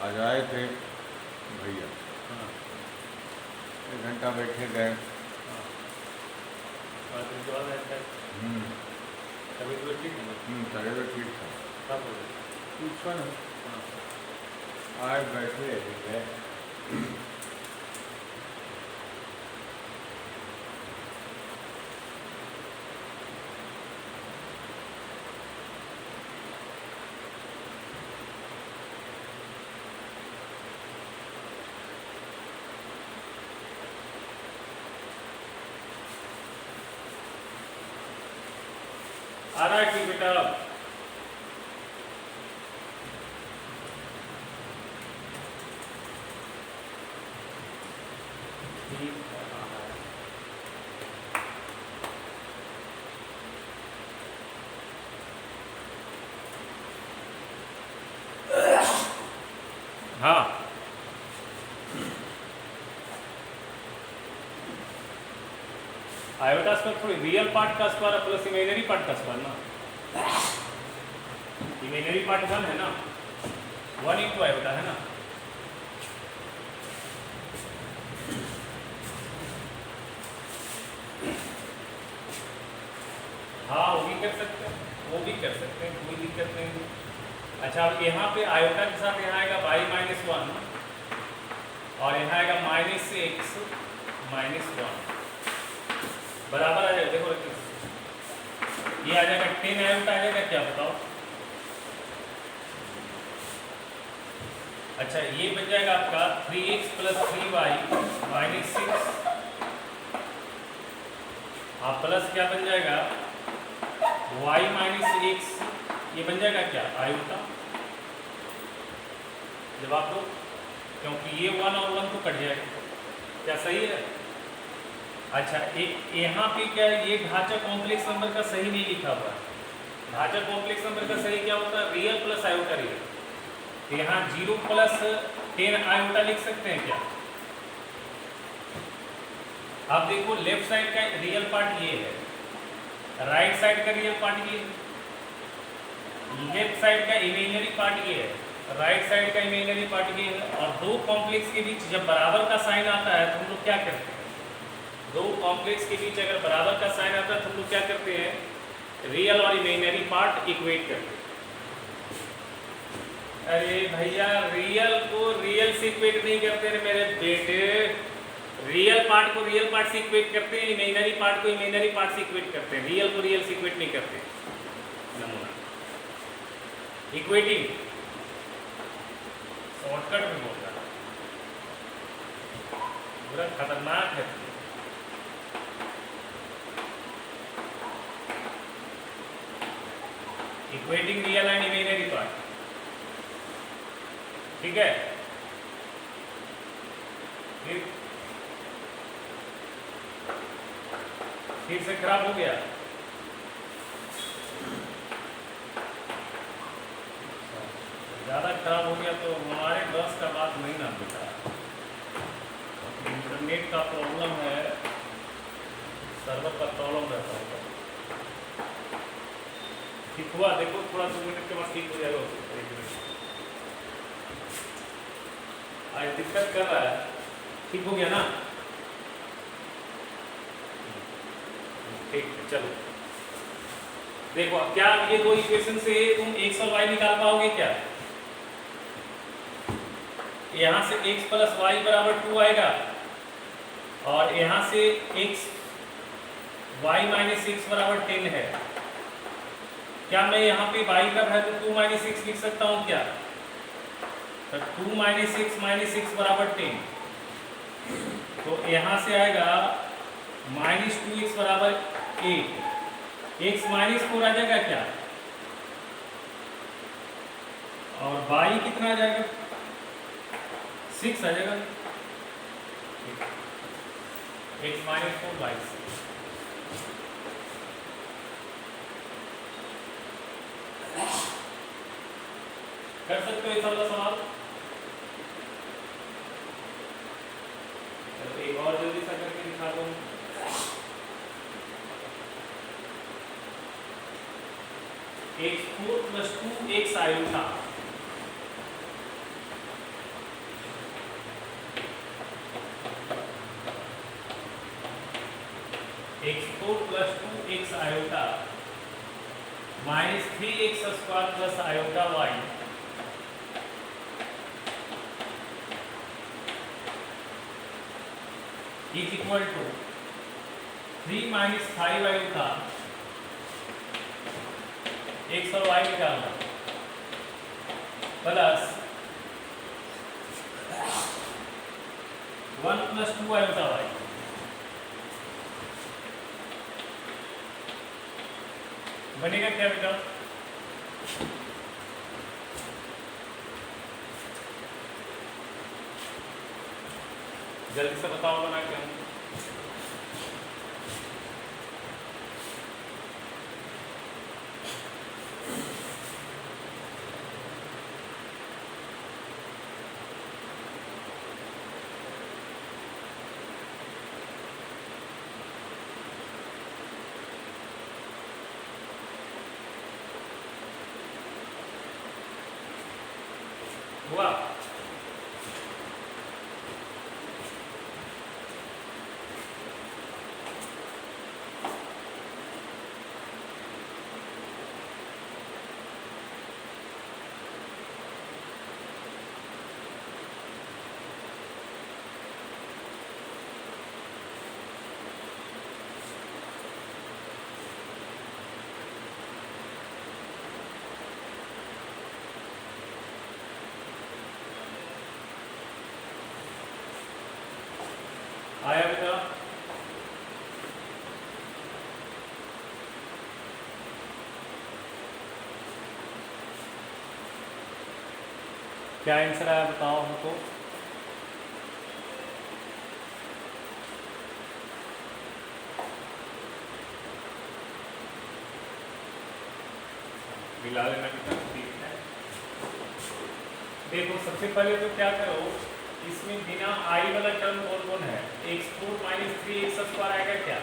आज आए थे भैया, हाँ 1 घंटा बैठे गए, और फिर जो रहता है हम्म, तभी तो ठीक है ना। तभी तो ठीक था। कब हो गया? पूछो ना, हाँ। आज बैठे हैं। आ रहा है ठीक बेटा। ठीक है, आ रहा है। हाँ, आयोटा स्क्वायर थोड़ी रियल पार्ट का स्क्वायर प्लस इमेजिनरी पार्ट का स्क्वायर ना। इमेजिनरी पार्ट 1 है ना, 1 इंटू आयोटा है ना। हाँ वो भी कर सकते हैं, वो भी कर सकते हैं, कोई दिक्कत नहीं है। अच्छा अब यहाँ पे आयोटा के साथ यहाँ आएगा y माइनस 1 और यहाँ आएगा माइनस एक्स माइनस 1 बराबर आ जाएगा। देखो ये आ जाएगा 10 आयोटा आ जाएगा, क्या बताओ। अच्छा ये बन जाएगा आपका 3x plus 3y minus 6 plus क्या बन जाएगा y माइनस x, ये बन जाएगा क्या आयोटा। जवाब दो, क्योंकि ये 1 और 1 तो कट जाएगा, क्या सही है। अच्छा यहाँ पे क्या है, ये ढांचा कॉम्प्लेक्स नंबर का सही नहीं लिखा हुआ है। ढांचा कॉम्प्लेक्स नंबर का सही क्या होता है, रियल प्लस आयोटा रियल। तो यहाँ 0 प्लस 10 आयोटा लिख सकते हैं क्या। अब देखो लेफ्ट साइड का रियल पार्ट ये है, राइट साइड का रियल पार्ट ये है, लेफ्ट साइड का इमेजिनरी पार्ट ये है, राइट साइड का इमेजिनरी पार्ट ये है। और दो कॉम्प्लेक्स के बीच जब बराबर का साइन आता है तो हम लोग क्या करते हैं, दो कॉम्प्लेक्स के बीच अगर बराबर का साइन आता है तो हम लोग क्या करते हैं, रियल और इमेजिनरी पार्ट इक्वेट करते हैं। अरे भैया रियल को रियल से इक्वेट नहीं करते रे मेरे बेटे, रियल पार्ट को रियल पार्ट से इक्वेट करते हैं, इमेजिनरी पार्ट को इमेजिनरी पार्ट से इक्वेट करते हैं, रियल को रियल से इक्वेट नहीं करते। नमूना इक्वेटिंग शॉर्टकट में बोल रहा है, पूरा खतरनाक है। Equating real and imaginary part, ठीक है। फिर से खराब हो गया। ज़्यादा खराब हो गया तो हमारे बस का बात नहीं ना बेटा, इंटरनेट का प्रॉब्लम है, सर्वर का प्रॉब्लम रहता है। ठीक हुआ, देखो थोड़ा 2 मिनट के बाद ठीक हो जाएगा। आज दिक्कत कर रहा है, ठीक हो गया ना, ठीक है चलो। देखो अब क्या ये दो इक्वेशन से तुम x और y निकाल पाओगे क्या। यहां से x प्लस वाई बराबर 2 आएगा और यहां से x y माइनस 6 बराबर 10 है। क्या मैं यहाँ पे y का वैल्यू 2 माइनस 6 लिख सकता हूँ क्या, तो 2 माइनस 6 बराबर 10, तो यहाँ से आएगा माइनस 2x बराबर 8, x माइनस 4 आ जाएगा क्या, और y कितना आ जाएगा 6 आ जाएगा, x माइनस 4 y 6। कर सकते हो इस वाला सवाल। चलो एक और जल्दी सा करके दिखा दो। x4 plus 2x iota, x4 plus 2x iota minus 3x square plus iota y is equal to 3 minus 5 iota x और y निकालना प्लस 1 प्लस 2 आयोटा y। बनेगा क्या बेटा? जल्दी से बताओ बना क्या? हुआ? आया बेटा? क्या आंसर आया बताओ हमको। मिला लेना बेटा, ठीक है। देखो सबसे पहले तो क्या करो, इसमें बिना आई वाला टर्म कौन कौन है? x4 माइनस 3x स्क्वायर आएगा क्या?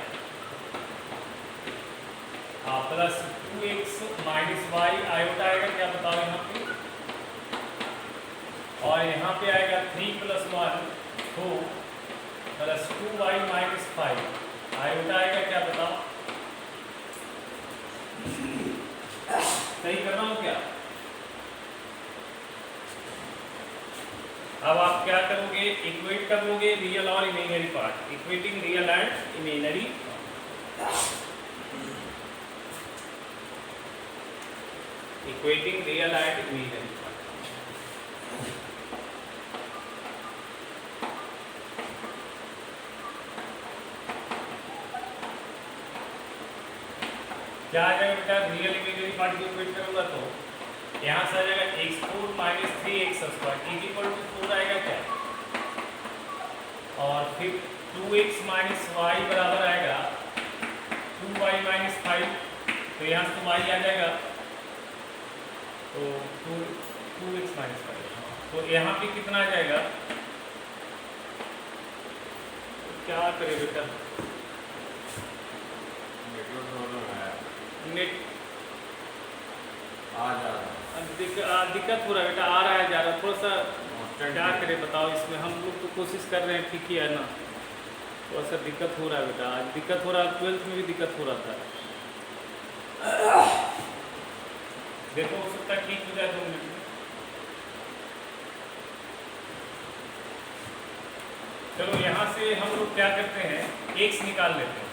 Plus 2x minus Y iota आएगा क्या बताओ यहाँ पे? और यहाँ पे आएगा 3 plus 1 4 plus 2y minus 5 iota आएगा क्या बताओ? सही कर रहा हूँ क्या? अब आप क्या करोगे? इक्वेट कर लोगे रियल और imaginary part, equating real and imaginary. Equating real and imaginary part. क्या आ जाएगा बेटा? रियल इमेजिनरी पार्ट को इक्वेट करूंगा तो यहाँ से आ जाएगा x4 minus 3x square is equal to 4 आएगा क्या? और फिर 2x माइनस वाई बराबर आएगा 2y माइनस 5, तो यहाँ से तो y आ जाएगा, तो 2x माइनस 5, तो यहाँ पे कितना आ जाएगा? तो क्या करे बेटा? नेट आ जा रहा दिक्कत हो रहा है बेटा, आ रहा है जा रहा, थोड़ा सा क्या करें बताओ। इसमें हम लोग तो कोशिश कर रहे हैं, ठीक ही है ना, थोड़ा सा दिक्कत हो रहा है बेटा, आज दिक्कत हो रहा है, 12th में भी दिक्कत हो रहा था। देखो हो सकता है ठीक हो जाए 2 मिनट में। चलो यहाँ से हम लोग क्या करते हैं, x निकाल लेते हैं।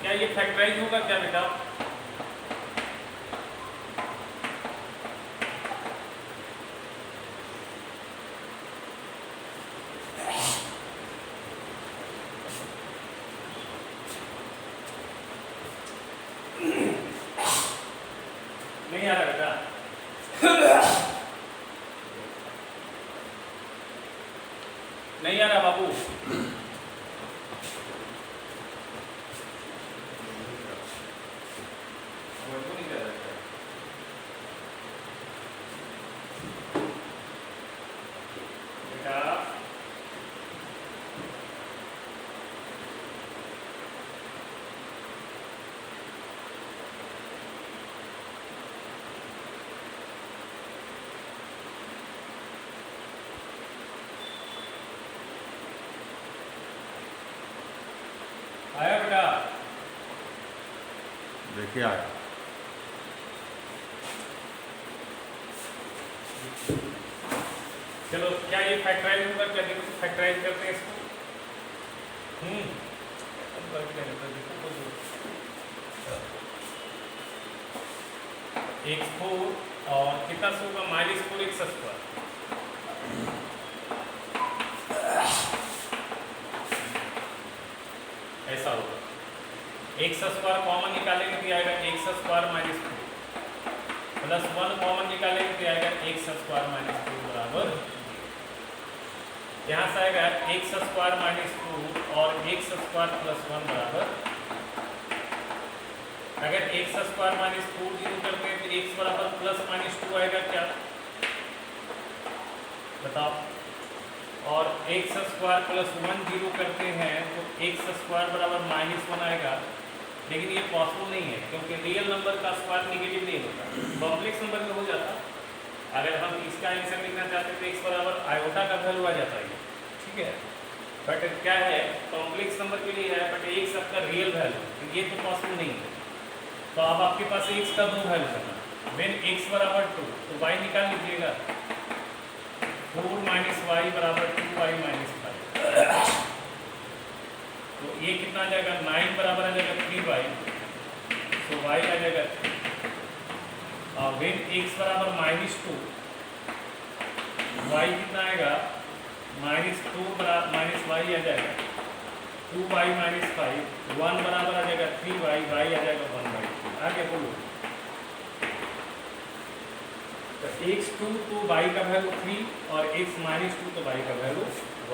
क्या ये फैक्टराइज होगा क्या बेटा? नहीं आ रहा बेटा? नहीं आ रहा बाबू? देखिए आया। चलो क्या ये फैक्टराइज होगा? क्या देखो फैक्टराइज करते हैं इसको। x4 और कितना से होगा? -4x²। ऐसा होगा। x² कॉमन निकालेंगे तो आएगा x² -4 +1 कॉमन निकालेंगे तो आएगा x² -4 बराबर। यहाँ से आएगा x² -4 और x² +1 बराबर। अगर x² -4 जीरो करते हैं तो x बराबर +-2 आएगा क्या? बताओ। और x² +1 जीरो करते हैं तो x² बराबर -1 आएगा। लेकिन ये पॉसिबल नहीं है क्योंकि रियल नंबर का स्क्वायर नेगेटिव नहीं होता, कॉम्प्लेक्स नंबर में हो जाता। अगर हम इसका आंसर लिखना चाहते हैं तो x बराबर आयोटा का वैल्यू आ जाता है, ठीक है। बट क्या है, कॉम्प्लेक्स नंबर के लिए है, बट x आपका रियल वैल्यू, तो ये तो पॉसिबल नहीं है। तो अब आपके पास x का 2 वैल्यू करना। व्हेन x बराबर 2 तो y निकाल लीजिएगा। 4 - y बराबर 2y - 5। तो ये कितना आ जाएगा? 9 बराबर आ जाएगा 3y, तो y आ जाएगा 3। और व्हेन x बराबर -2 y कितना आएगा? -2 बराबर -y आ जाएगा 2y - 5। 1 बराबर आ जाएगा 3y, y आ जाएगा 1/2। आगे बोलो। तो x2 तो y का वैल्यू 3 और x -2 तो y का वैल्यू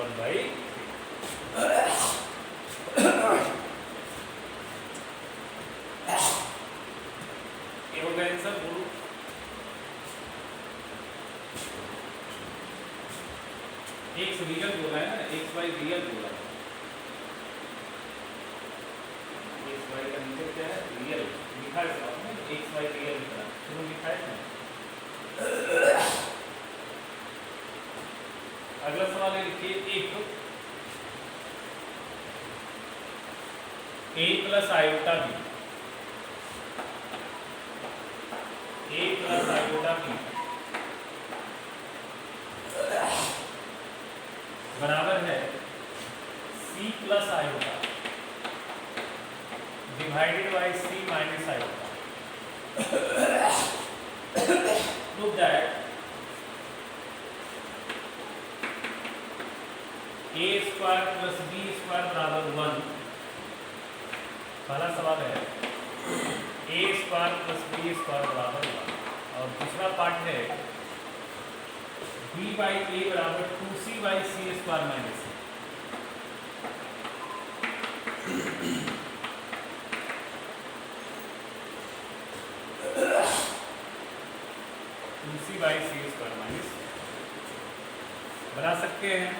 1/3। ये हो गया आंसर। बोलो। x रियल बोला है ना, xy रियल बोला है। xy का नीचे क्या है? रियल लिखा है साथ में, xy रियल लिखा है। शुरू लिखा है ना। अगला सवाल है, लिखिए एक a + iota b, a + iota b बराबर है c + iota divided by c - iota. Prove that a² + b² बराबर 1। पहला सवाल है a² + b² बराबर 1। और दूसरा पार्ट है b/a बराबर 2c/c² - c। 2c/c² - c बना सकते हैं।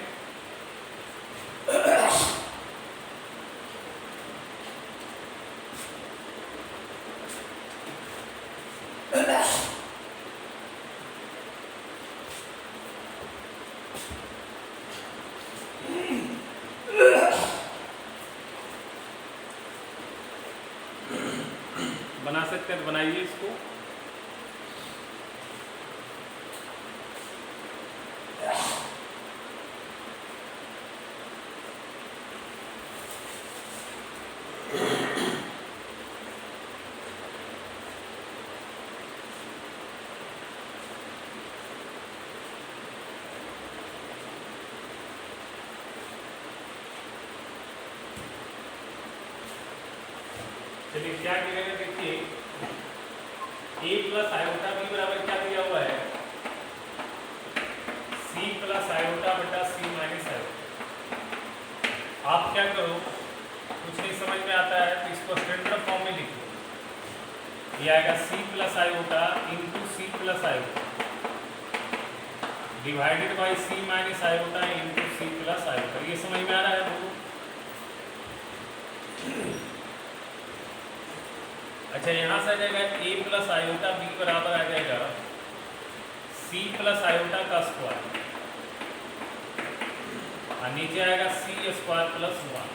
बना सकते हैं तो बनाइए इसको। चलिए क्या गिरेगा, देखिए a + आयोटा b बराबर क्या दिया हुआ है? c + आयोटा बटा c - आयोटा। आप क्या करो, कुछ नहीं समझ में आता है तो इसको स्टैंडर्ड फॉर्म में लिखो। ये आएगा c + iota into c + iota divided by c - iota into c + iota. ये समझ में आ रहा है? बोलो। अच्छा, यहाँ से आ जाएगा a + आयोटा b बराबर आ जाएगा c + आयोटा का स्क्वायर, और नीचे आएगा c² + 1।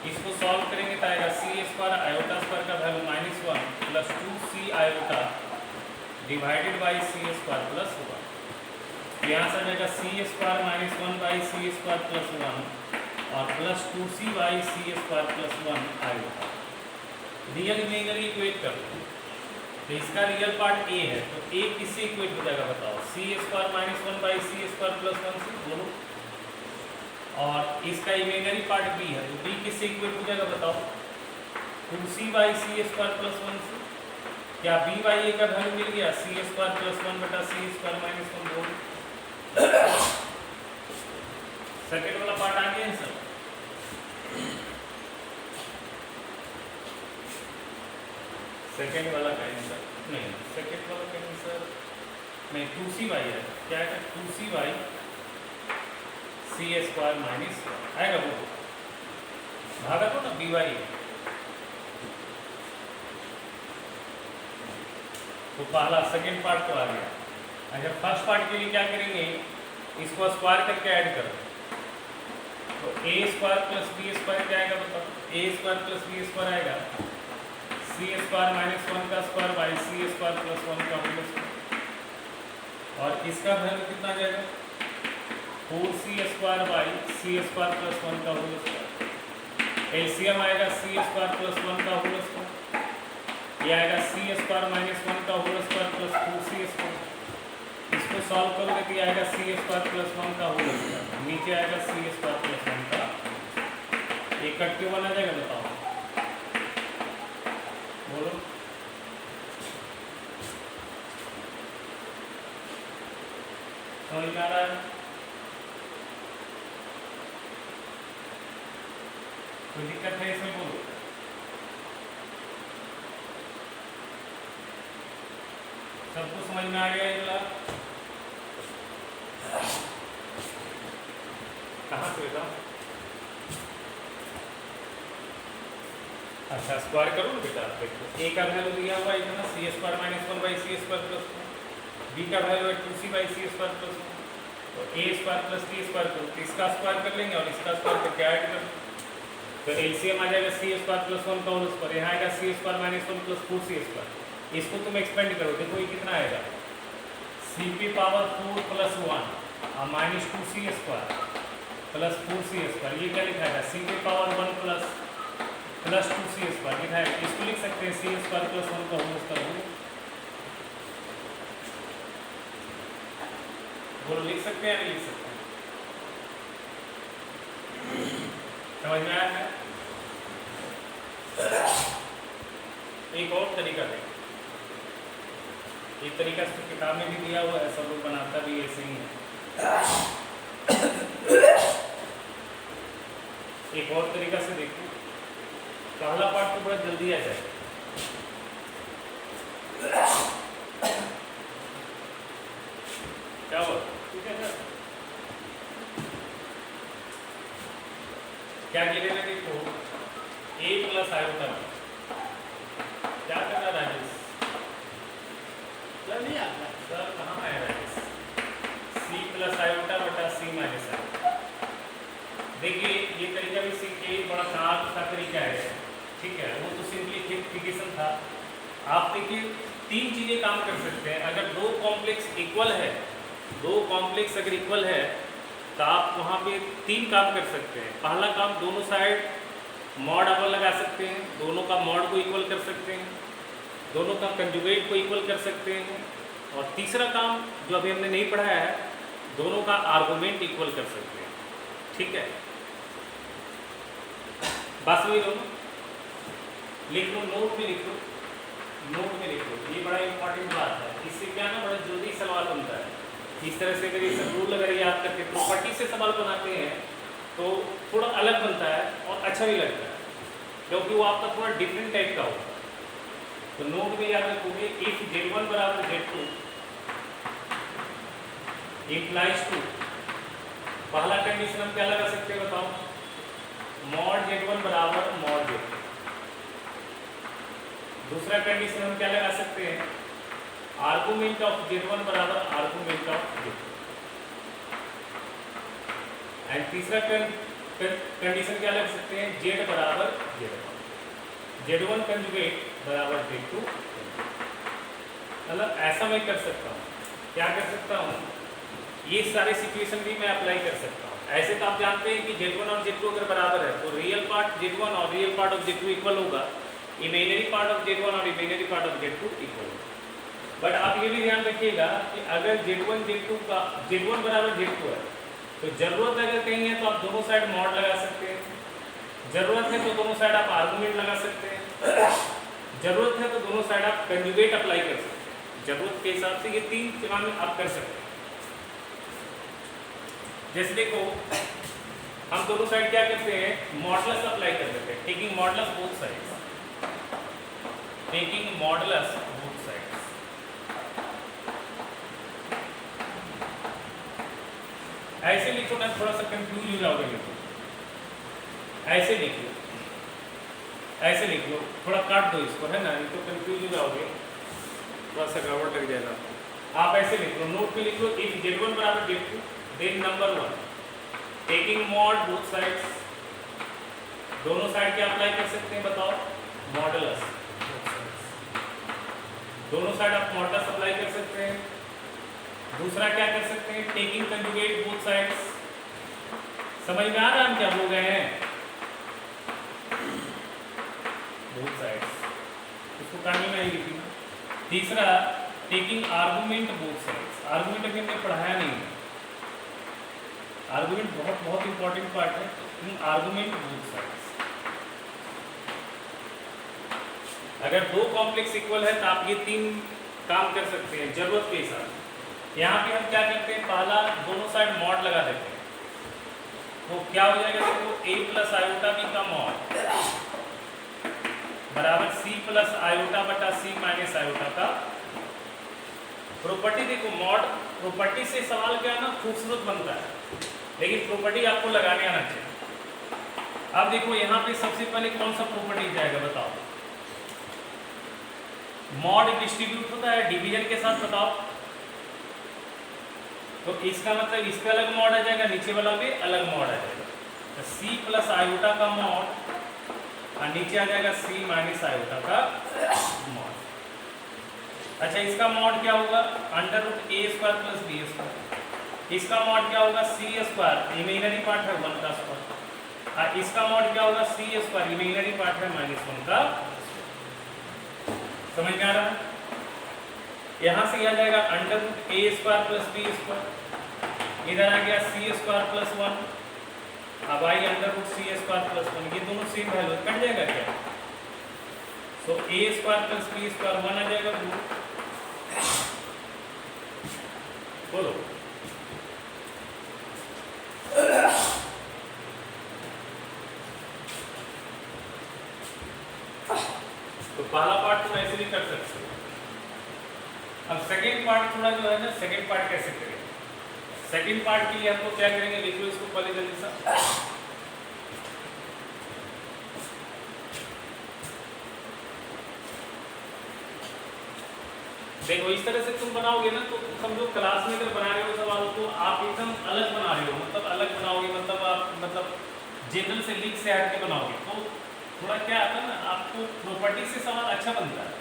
इसको सॉल्व करेंगे तो आएगा सी स्क्वायर आयोटा स्क्वायर का value -1 plus 2c iota divided by C square plus 1। यहाँ से आ जाएगा c square -1 by C square plus 1 और plus 2c by C square plus 1 iota. Real imaginary equate कर लो तो इसका रियल पार्ट ए है तो ए किससे इक्वेट हो जाएगा बताओ, c square -1 by C square plus 1 से बोलो। और इसका इमेजिनरी पार्ट बी है तो बी किससे इक्वेट हो जाएगा बताओ, 2c by C square plus 1 से। क्या बी बाई ए का वैल्यू मिल गया, सी स्क्वायर प्लस 1 बटा सी स्क्वायर -1 बोलो। सेकेंड वाला पार्ट आ गया सर। सेकेंड वाला का आंसर नहीं, सेकेंड वाला का आंसर नहीं, 2c बाई है। क्या है 2c बाई सी स्क्वायर -1 आएगा वो भागा तो ना बी बाई। तो पहला सेकेंड पार्ट तो आ गया। अच्छा फर्स्ट पार्ट के लिए क्या करेंगे, इसको स्क्वायर करके ऐड करो तो ए स्क्वायर प्लस बी स्क्वायर क्या आएगा बताओ, A square plus B square आएगा सी स्क्वायर -1 का square by C square plus 1 का होल स्क्वायर। और इसका वैल्यू कितना आ जाएगा, 4c square by C square plus 1 का होल स्क्वायर। एलसीएम आएगा सी स्क्वायर प्लस 1 का होल स्क्वायर, ये आएगा सी स्क्वायर -1 का whole square plus 4c square. इसको सॉल्व करोगे तो आएगा सी स्क्वायर प्लस 1 का होल स्क्वायर, नीचे आएगा सी स्क्वायर प्लस 1 का। ये कट के बना जाएगा बताओ बोलो। समझ में आ रहा है, कोई दिक्कत है इसमें बोलो। सबको समझ में आ गया ये वाला, कहाँ से बेटा। अच्छा स्क्वायर करो ना बेटा, देखो ए का वैल्यू दिया हुआ है इतना c square -1 by C square plus 1, b का वैल्यू है 2c by C square plus 1, तो ए स्क्वायर प्लस टी स्क्वायर करो तो इसका स्क्वायर कर लेंगे और इसका स्क्वायर करके ऐड कर तो एलसीएम आ जाएगा सी स्क्वायर प्लस 1 का होल स्क्वायर, यहाँ आएगा सी स्क्वायर -1 प्लस 4c स्क्वायर। इसको तुम एक्सपेंड करो, देखो ये कितना आएगा सी पी पावर 4 प्लस 1 और -2c square plus 4c square. ये क्या लिखा है C P power 1 plus 2c square लिखा है। इसको लिख सकते हैं सी स्क्वायर प्लस 1 का होल स्क्वायर बोलो, लिख सकते हैं या नहीं लिख सकते, समझ में आया है। एक और तरीका है, एक तरीका किताब में भी दिया हुआ है, सब लोग बनाता भी ऐसे ही है। एक और तरीका से देखो, पहला पार्ट तो बड़ा जल्दी आ जाए। क्या हुआ, ठीक है सर। क्या गिरे ना देखो ए प्लस आयोटा में क्या करना राजेश, सर नहीं आता सर, कहाँ आया राजेश, सी प्लस आयोटा बटा सी माइनस आयोटा। देखिए ये तरीका भी सीखिए, बड़ा काम का तरीका है, ठीक है। वो तो सिंप्लीफिकेशन था। आप देखिए तीन चीज़ें काम कर सकते हैं। अगर दो कॉम्प्लेक्स इक्वल है, दो कॉम्प्लेक्स अगर इक्वल है तो आप वहाँ पे तीन काम कर सकते हैं। पहला काम, दोनों साइड मॉड अपन लगा सकते हैं, दोनों का मॉड को इक्वल कर सकते हैं, दोनों का कंजुगेट को इक्वल कर सकते हैं। और तीसरा काम जो अभी हमने नहीं पढ़ाया है, दोनों का आर्गुमेंट इक्वल कर सकते हैं, ठीक है। बस वही लो, लिख लो, नोट में लिख लो, नोट में लिख लो, ये बड़ा इंपॉर्टेंट बात है। इससे क्या ना बड़ा जल्दी सवाल बनता है। इस तरह से अगर ये सब रूल अगर याद करके प्रॉपर्टी से सवाल बनाते हैं तो थोड़ा अलग बनता है और अच्छा भी लगता है, क्योंकि वो आपका थोड़ा डिफरेंट टाइप का होगा। तो नोट में याद रखोगे, इफ Z1 बराबर Z2 इम्प्लाइज टू, पहला कंडीशन हम क्या लगा सकते हैं बताओ, मॉड Z1 बराबर मॉड Z2। दूसरा कंडीशन हम क्या लगा सकते हैं, आर्गुमेंट ऑफ Z1 बराबर आर्गुमेंट ऑफ Z2। एंड तीसरा कंडीशन क्या लग सकते हैं, जेड बराबर Z1 कंजुगेट बराबर Z2, मतलब ऐसा मैं कर सकता हूँ। क्या कर सकता हूँ, ये सारे सिचुएशन भी मैं अप्लाई कर सकता हूँ। ऐसे तो आप जानते हैं कि Z1 और Z2 अगर बराबर है तो रियल पार्ट Z1 और real part of Z2 equal होगा, इमेजिनरी पार्ट ऑफ Z1 और imaginary part of Z2 equal होगा। बट आप ये भी ध्यान रखिएगा कि अगर Z1 Z2 का Z1 बराबर Z2 है तो जरूरत अगर कहीं है तो आप दोनों साइड मॉड लगा सकते हैं, जरूरत है तो दोनों साइड आप आर्गुमेंट लगा सकते हैं, जरूरत है तो दोनों साइड आप कंजुगेट अप्लाई कर सकते हैं। जरूरत के हिसाब से ये 3 काम आप कर सकते हैं। जैसे देखो हम दोनों साइड क्या करते हैं, मॉडुलस अप्लाई कर देते हैं, taking modulus both sides, taking modulus both sides. ऐसे लिखो ना, थोड़ा सा कंफ्यूज हो जाओगे, लिखो ऐसे लिख लो, ऐसे लिख लो, थोड़ा काट दो इसको, है ना, नहीं तो कंफ्यूज हो जाओगे, थोड़ा सा गड़बड़ लग जाएगा। आप ऐसे लिख लो, नोट पे लिख लो, इफ Z1 बराबर Z2 then number 1 taking mod both sides, दोनों साइड क्या अप्लाई कर सकते हैं बताओ, मॉडुलस, दोनों साइड आप मॉडुलस अप्लाई कर सकते हैं। दूसरा क्या कर सकते हैं, टेकिंग कंजुगेट बोथ साइड्स। समझ में आ रहा है हम क्या बोल रहे हैं, बोथ साइड्स, इसको कहानी में ही लिखी। तीसरा taking argument both sides, argument अभी हमने पढ़ाया नहीं है, आर्गुमेंट बहुत बहुत इंपॉर्टेंट पार्ट है, टेकिंग आर्गुमेंट बोथ साइड्स। अगर 2 कॉम्प्लेक्स इक्वल है तो आप ये 3 काम कर सकते हैं जरूरत के हिसाब से। यहाँ पे हम क्या करते हैं, पहला दोनों साइड मॉड लगा देते हैं, तो क्या हो जाएगा, देखो a प्लस आयोटा b का मॉड बराबर c प्लस आयोटा बटा c माइनस आयोटा का। प्रॉपर्टी देखो, मॉड प्रॉपर्टी से सवाल क्या है ना, खूबसूरत बनता है, लेकिन प्रॉपर्टी आपको लगाने आना चाहिए। अब देखो यहाँ पे सबसे पहले कौन सा प्रॉपर्टी जाएगा बताओ, मॉड डिस्ट्रीब्यूट होता है डिवीजन के साथ, बताओ, तो इसका मतलब इस पे अलग मॉड आ जाएगा, नीचे वाला भी अलग मॉड आ जाएगा, तो c प्लस आयोटा का मॉड और नीचे आ जाएगा c माइनस आयोटा का मॉड। अच्छा, इसका मॉड क्या होगा, under root a square plus b square. इसका मॉड क्या होगा, c स्क्वायर, इमेजिनरी पार्ट है 1 का स्क्वायर, और इसका मॉड क्या होगा, c स्क्वायर, इमेजिनरी पार्ट है -1 का। समझ में आ रहा है, यहाँ से आ जाएगा under root a square plus b square, इधर आ गया c स्क्वायर प्लस 1, अब आई under root c square plus 1, ये दोनों सेम वैल्यू कट जाएगा क्या, so a square plus b square 1 आ जाएगा 2। बोलो, तो पहला पार्ट तो ऐसे भी कर सकते हो। अब सेकेंड पार्ट थोड़ा जो है ना, सेकेंड पार्ट कैसे करें, सेकेंड पार्ट के लिए हमको क्या करेंगे, लिख लो इसको पहले जल्दी सा। देखो इस तरह से तुम बनाओगे ना, तो समझो क्लास में अगर बना रहे हो सवाल तो आप एकदम अलग बना रहे हो, मतलब अलग बनाओगे, मतलब आप मतलब जनरल से लीक से हट के बनाओगे, तो थोड़ा क्या आता है ना, आपको प्रॉपर्टी से सवाल अच्छा बनता है,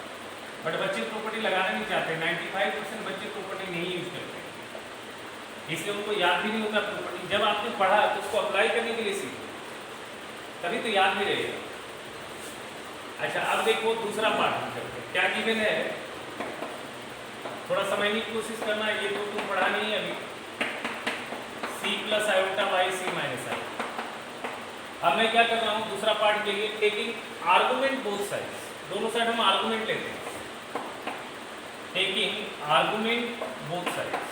बट बच्चे प्रॉपर्टी लगाना नहीं चाहते, 95% बच्चे प्रॉपर्टी नहीं यूज करते, इसलिए उनको याद भी नहीं होता प्रॉपर्टी। जब आपने पढ़ा तो उसको अप्लाई करने के लिए सीखो, तभी तो याद भी रहेगा। अच्छा, अब देखो दूसरा पार्ट हम करते हैं, क्या गिवन है, थोड़ा समझने की कोशिश करना, ये तो तुम पढ़ा नहीं है अभी, c plus iota by c minus i. अब मैं क्या कर रहा हूँ दूसरा पार्ट के लिए, टेकिंग आर्गुमेंट बोथ साइड्स, दोनों साइड हम आर्गुमेंट लेते हैं, टेकिंग आर्गुमेंट बोथ साइड्स,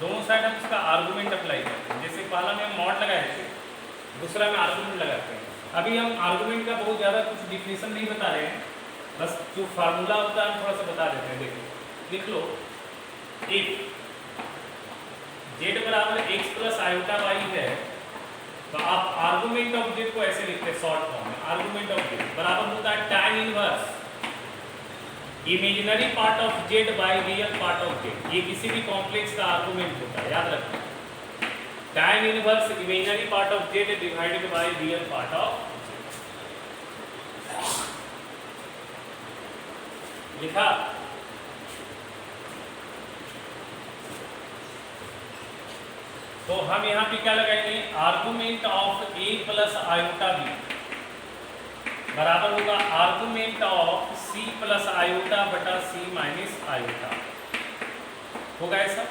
दोनों साइड हम इसका आर्गुमेंट अप्लाई करते हैं। जैसे पहला में मॉड लगाए थे, दूसरा में आर्गुमेंट लगाते हैं। अभी हम आर्गुमेंट का बहुत ज़्यादा कुछ डिफिनेशन नहीं बता रहे हैं, बस जो फार्मूला होता है हम थोड़ा सा बता देते हैं। देखो लिख लो, इफ जेड बराबर x प्लस आयोटा वाई है, तो आप आर्गुमेंट ऑफ जेड को ऐसे लिखते हैं शॉर्ट फॉर्म में, आर्गुमेंट ऑफ जेड बराबर होता है tan inverse imaginary part of Z by real part of Z, ये किसी भी कॉम्प्लेक्स का आर्गुमेंट होता है, याद रखना। tan inverse imaginary part of Z divided by real part of Z. लिखा। तो हम यहाँ पे क्या लगाएंगे, argument of a plus iota b बराबर होगा argument of c plus iota बटा c माइनस आयोटा, होगा ऐसा।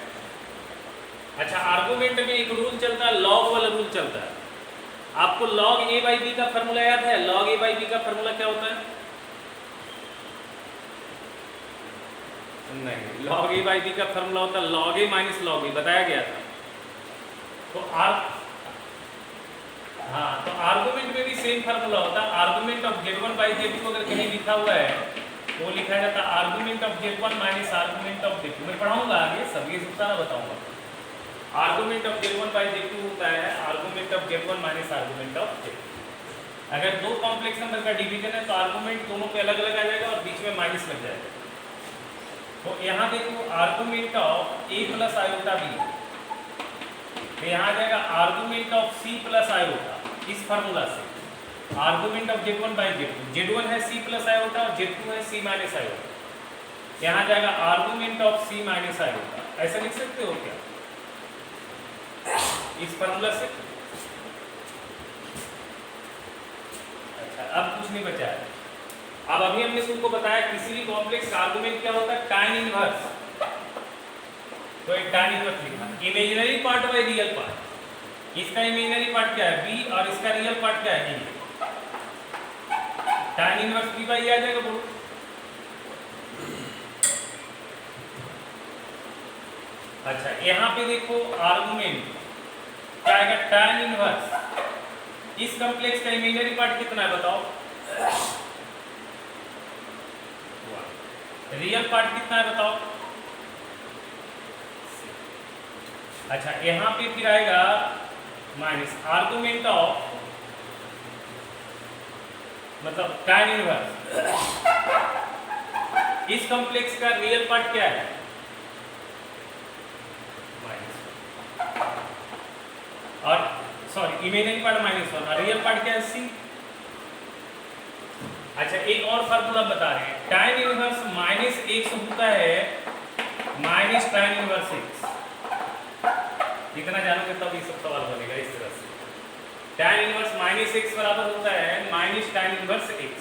अच्छा, आर्गुमेंट में एक रूल चलता है, लॉग वाला रूल चलता है। आपको लॉग a बाई बी का फॉर्मूला याद है? लॉग a बाई बी का फॉर्मूला क्या होता है? नहीं, लॉग a बाई बी का फॉर्मूला होता है log a minus log b, बताया गया था। तो तो आर्गुमेंट में भी सेम फार्मूला होता है। Argument of z1 by z2 अगर कहीं लिखा हुआ है वो लिखा जाता है argument of z1 minus argument of z2। मैं पढ़ाऊंगा आगे, सब ये सब सारा बताऊंगा। Argument of z1 by z2 होता है argument of z1 minus argument of z2। अगर दो कॉम्प्लेक्स नंबर का डिवीजन है तो आर्गुमेंट दोनों पे अलग अलग आ जाएगा और बीच में माइनस लग जाएगा। तो यहाँ देखो argument of a plus iota b, तो यहाँ आ जाएगा argument of c plus iota, इस फार्मूला से argument of z1 by z2, z1 है c प्लस आयोटा और z2 है c माइनस आयोटा, यहाँ जाएगा argument of c minus iota. ऐसा लिख सकते हो क्या इस फार्मूला से? अच्छा, अब कुछ नहीं बचा है। अब अभी हमने तुमको बताया किसी भी कॉम्प्लेक्स का आर्गुमेंट क्या होता है, tan इनवर्स। तो एक tan इनवर्स लिखा, imaginary part by real part. इसका इमेजिनरी पार्ट क्या है b और इसका रियल पार्ट क्या है a। tan inverse b by a आ जाएगा। बोलो अच्छा, यहाँ पे देखो आर्गुमेंट क्या आएगा, tan इनवर्स। इस कॉम्प्लेक्स का इमेजिनरी पार्ट कितना है बताओ? रियल पार्ट कितना है बताओ? अच्छा, यहाँ पे फिर आएगा माइनस आर्गुमेंट ऑफ, मतलब tan इनवर्स। इस कॉम्प्लेक्स का रियल पार्ट क्या है? माइनस, और सॉरी इमेजिनरी पार्ट -1 और रियल पार्ट क्या है c। अच्छा, एक और फार्मूला बता रहे हैं, tan इनवर्स -x होता है माइनस tan इनवर्स x। इतना जानोगे तब ये सब सवाल बनेगा इस तरह से। tan इनवर्स -x बराबर होता है माइनस tan इनवर्स x।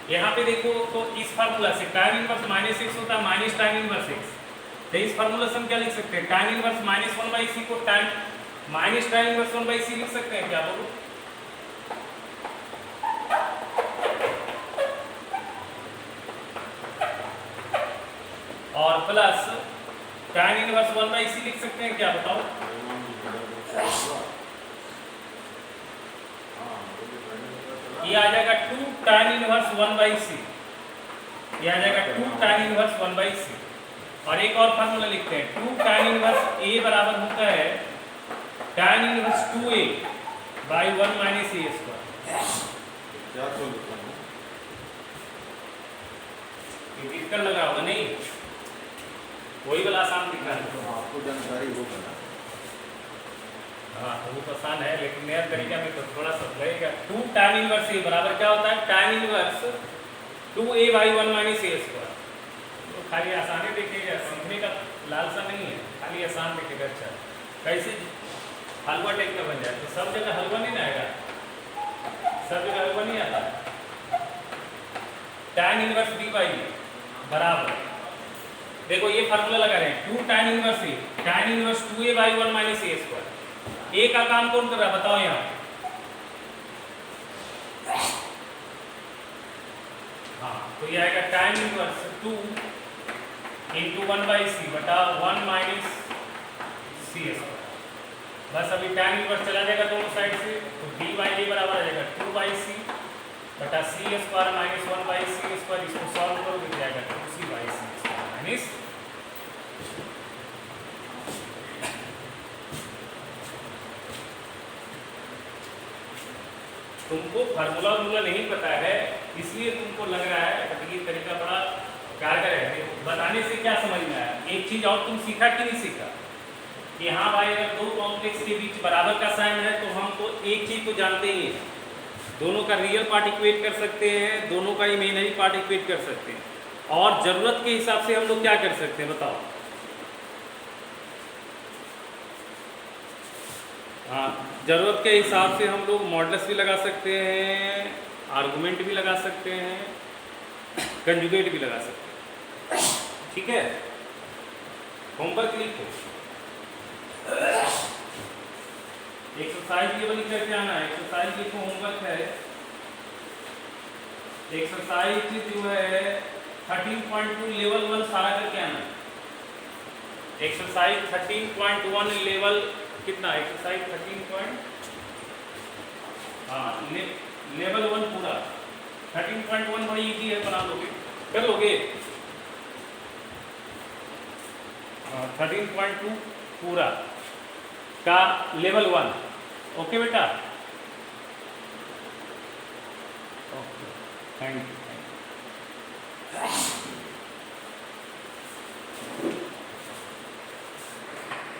यहाँ पे देखो तो इस फार्मूला से tan इनवर्स -x होता है माइनस tan इनवर्स x। तो इस फार्मूला से हम क्या लिख सकते हैं, tan इनवर्स -1/c को माइनस tan इनवर्स 1/c लिख सकते हैं क्या? बोलो और प्लस tan इनवर्स 1/c लिख सकते हैं क्या? बताओ। ये आ जाएगा 2 tan इनवर्स 1/c, ये आ जाएगा 2 tan इनवर्स 1/c। और एक और फार्मूला लिखते हैं, 2 tan इनवर्स a बराबर होता है tan inverse 2a by 1 minus a square. Difficult लग रहा होगा नहीं? वही वाला आसान दिख रहा है आपको, जानकारी हो बना। हाँ, वो तो आसान है लेकिन नया तरीका में तो थोड़ा सा लगेगा। 2 tan इनवर्स a बराबर क्या होता है, tan inverse 2a by 1 minus a square. तो खाली आसानी देखिएगा, सीखने का लालसा नहीं है, खाली आसान देखिएगा। अच्छा, कैसे हलवा टाइप का बन जाए, तो सब जगह हलवा नहीं ना आएगा, सब जगह हलवा नहीं आता। tan इनवर्स b बाई बराबर, देखो ये फार्मूला लगा रहे हैं, 2 tan inverse a, tan inverse 2a by 1 minus a square. a का काम कौन कर रहा है बताओ यहाँ? हाँ, तो ये आएगा tan इनवर्स 2 इंटू 1/c बटा 1 माइनस c स्क्वायर। बस अभी tan इनवर्स चला जाएगा दोनों साइड से, तो b बाई a बराबर आ जाएगा 2/c बटा c square minus 1/c square. इसको सॉल्व करोगे तो आएगा 2c/c स्क्वायर माइनस। तुमको तुमको फार्मूला वार्मूला नहीं पता है, इसलिए तुमको लग रहा है कि ये तरीका बड़ा कारगर है। बताने से क्या समझ में आया? एक चीज़ और तुम सीखा कि नहीं सीखा कि हाँ भाई, अगर दो कॉम्प्लेक्स के बीच बराबर का साइन है तो हम तो एक चीज़ तो जानते ही हैं, दोनों का रियल पार्ट इक्वेट कर सकते हैं, दोनों का इमेजिनरी पार्ट इक्वेट कर सकते हैं, और ज़रूरत के हिसाब से हम लोग क्या कर सकते हैं बताओ? हाँ, ज़रूरत के हिसाब से हम लोग मॉडल्स भी लगा सकते हैं, आर्गुमेंट भी लगा सकते हैं, कंजुगेट भी लगा सकते हैं। ठीक है, होमवर्क लिखो, एक्सरसाइज ये वाली करके आना है। एक्सरसाइज लिखो, होमवर्क है। एक्सरसाइज जो है 13.2 लेवल 1 सारा करके आना है। एक्सरसाइज 13.1 लेवल कितना? एक्सरसाइज 13. हाँ, लेवल 1 पूरा 13.1 बड़ी इजी है, बना लोगे, कर लोगे। 13.2 पूरा का लेवल 1। ओके बेटा, ओके, थैंक यू।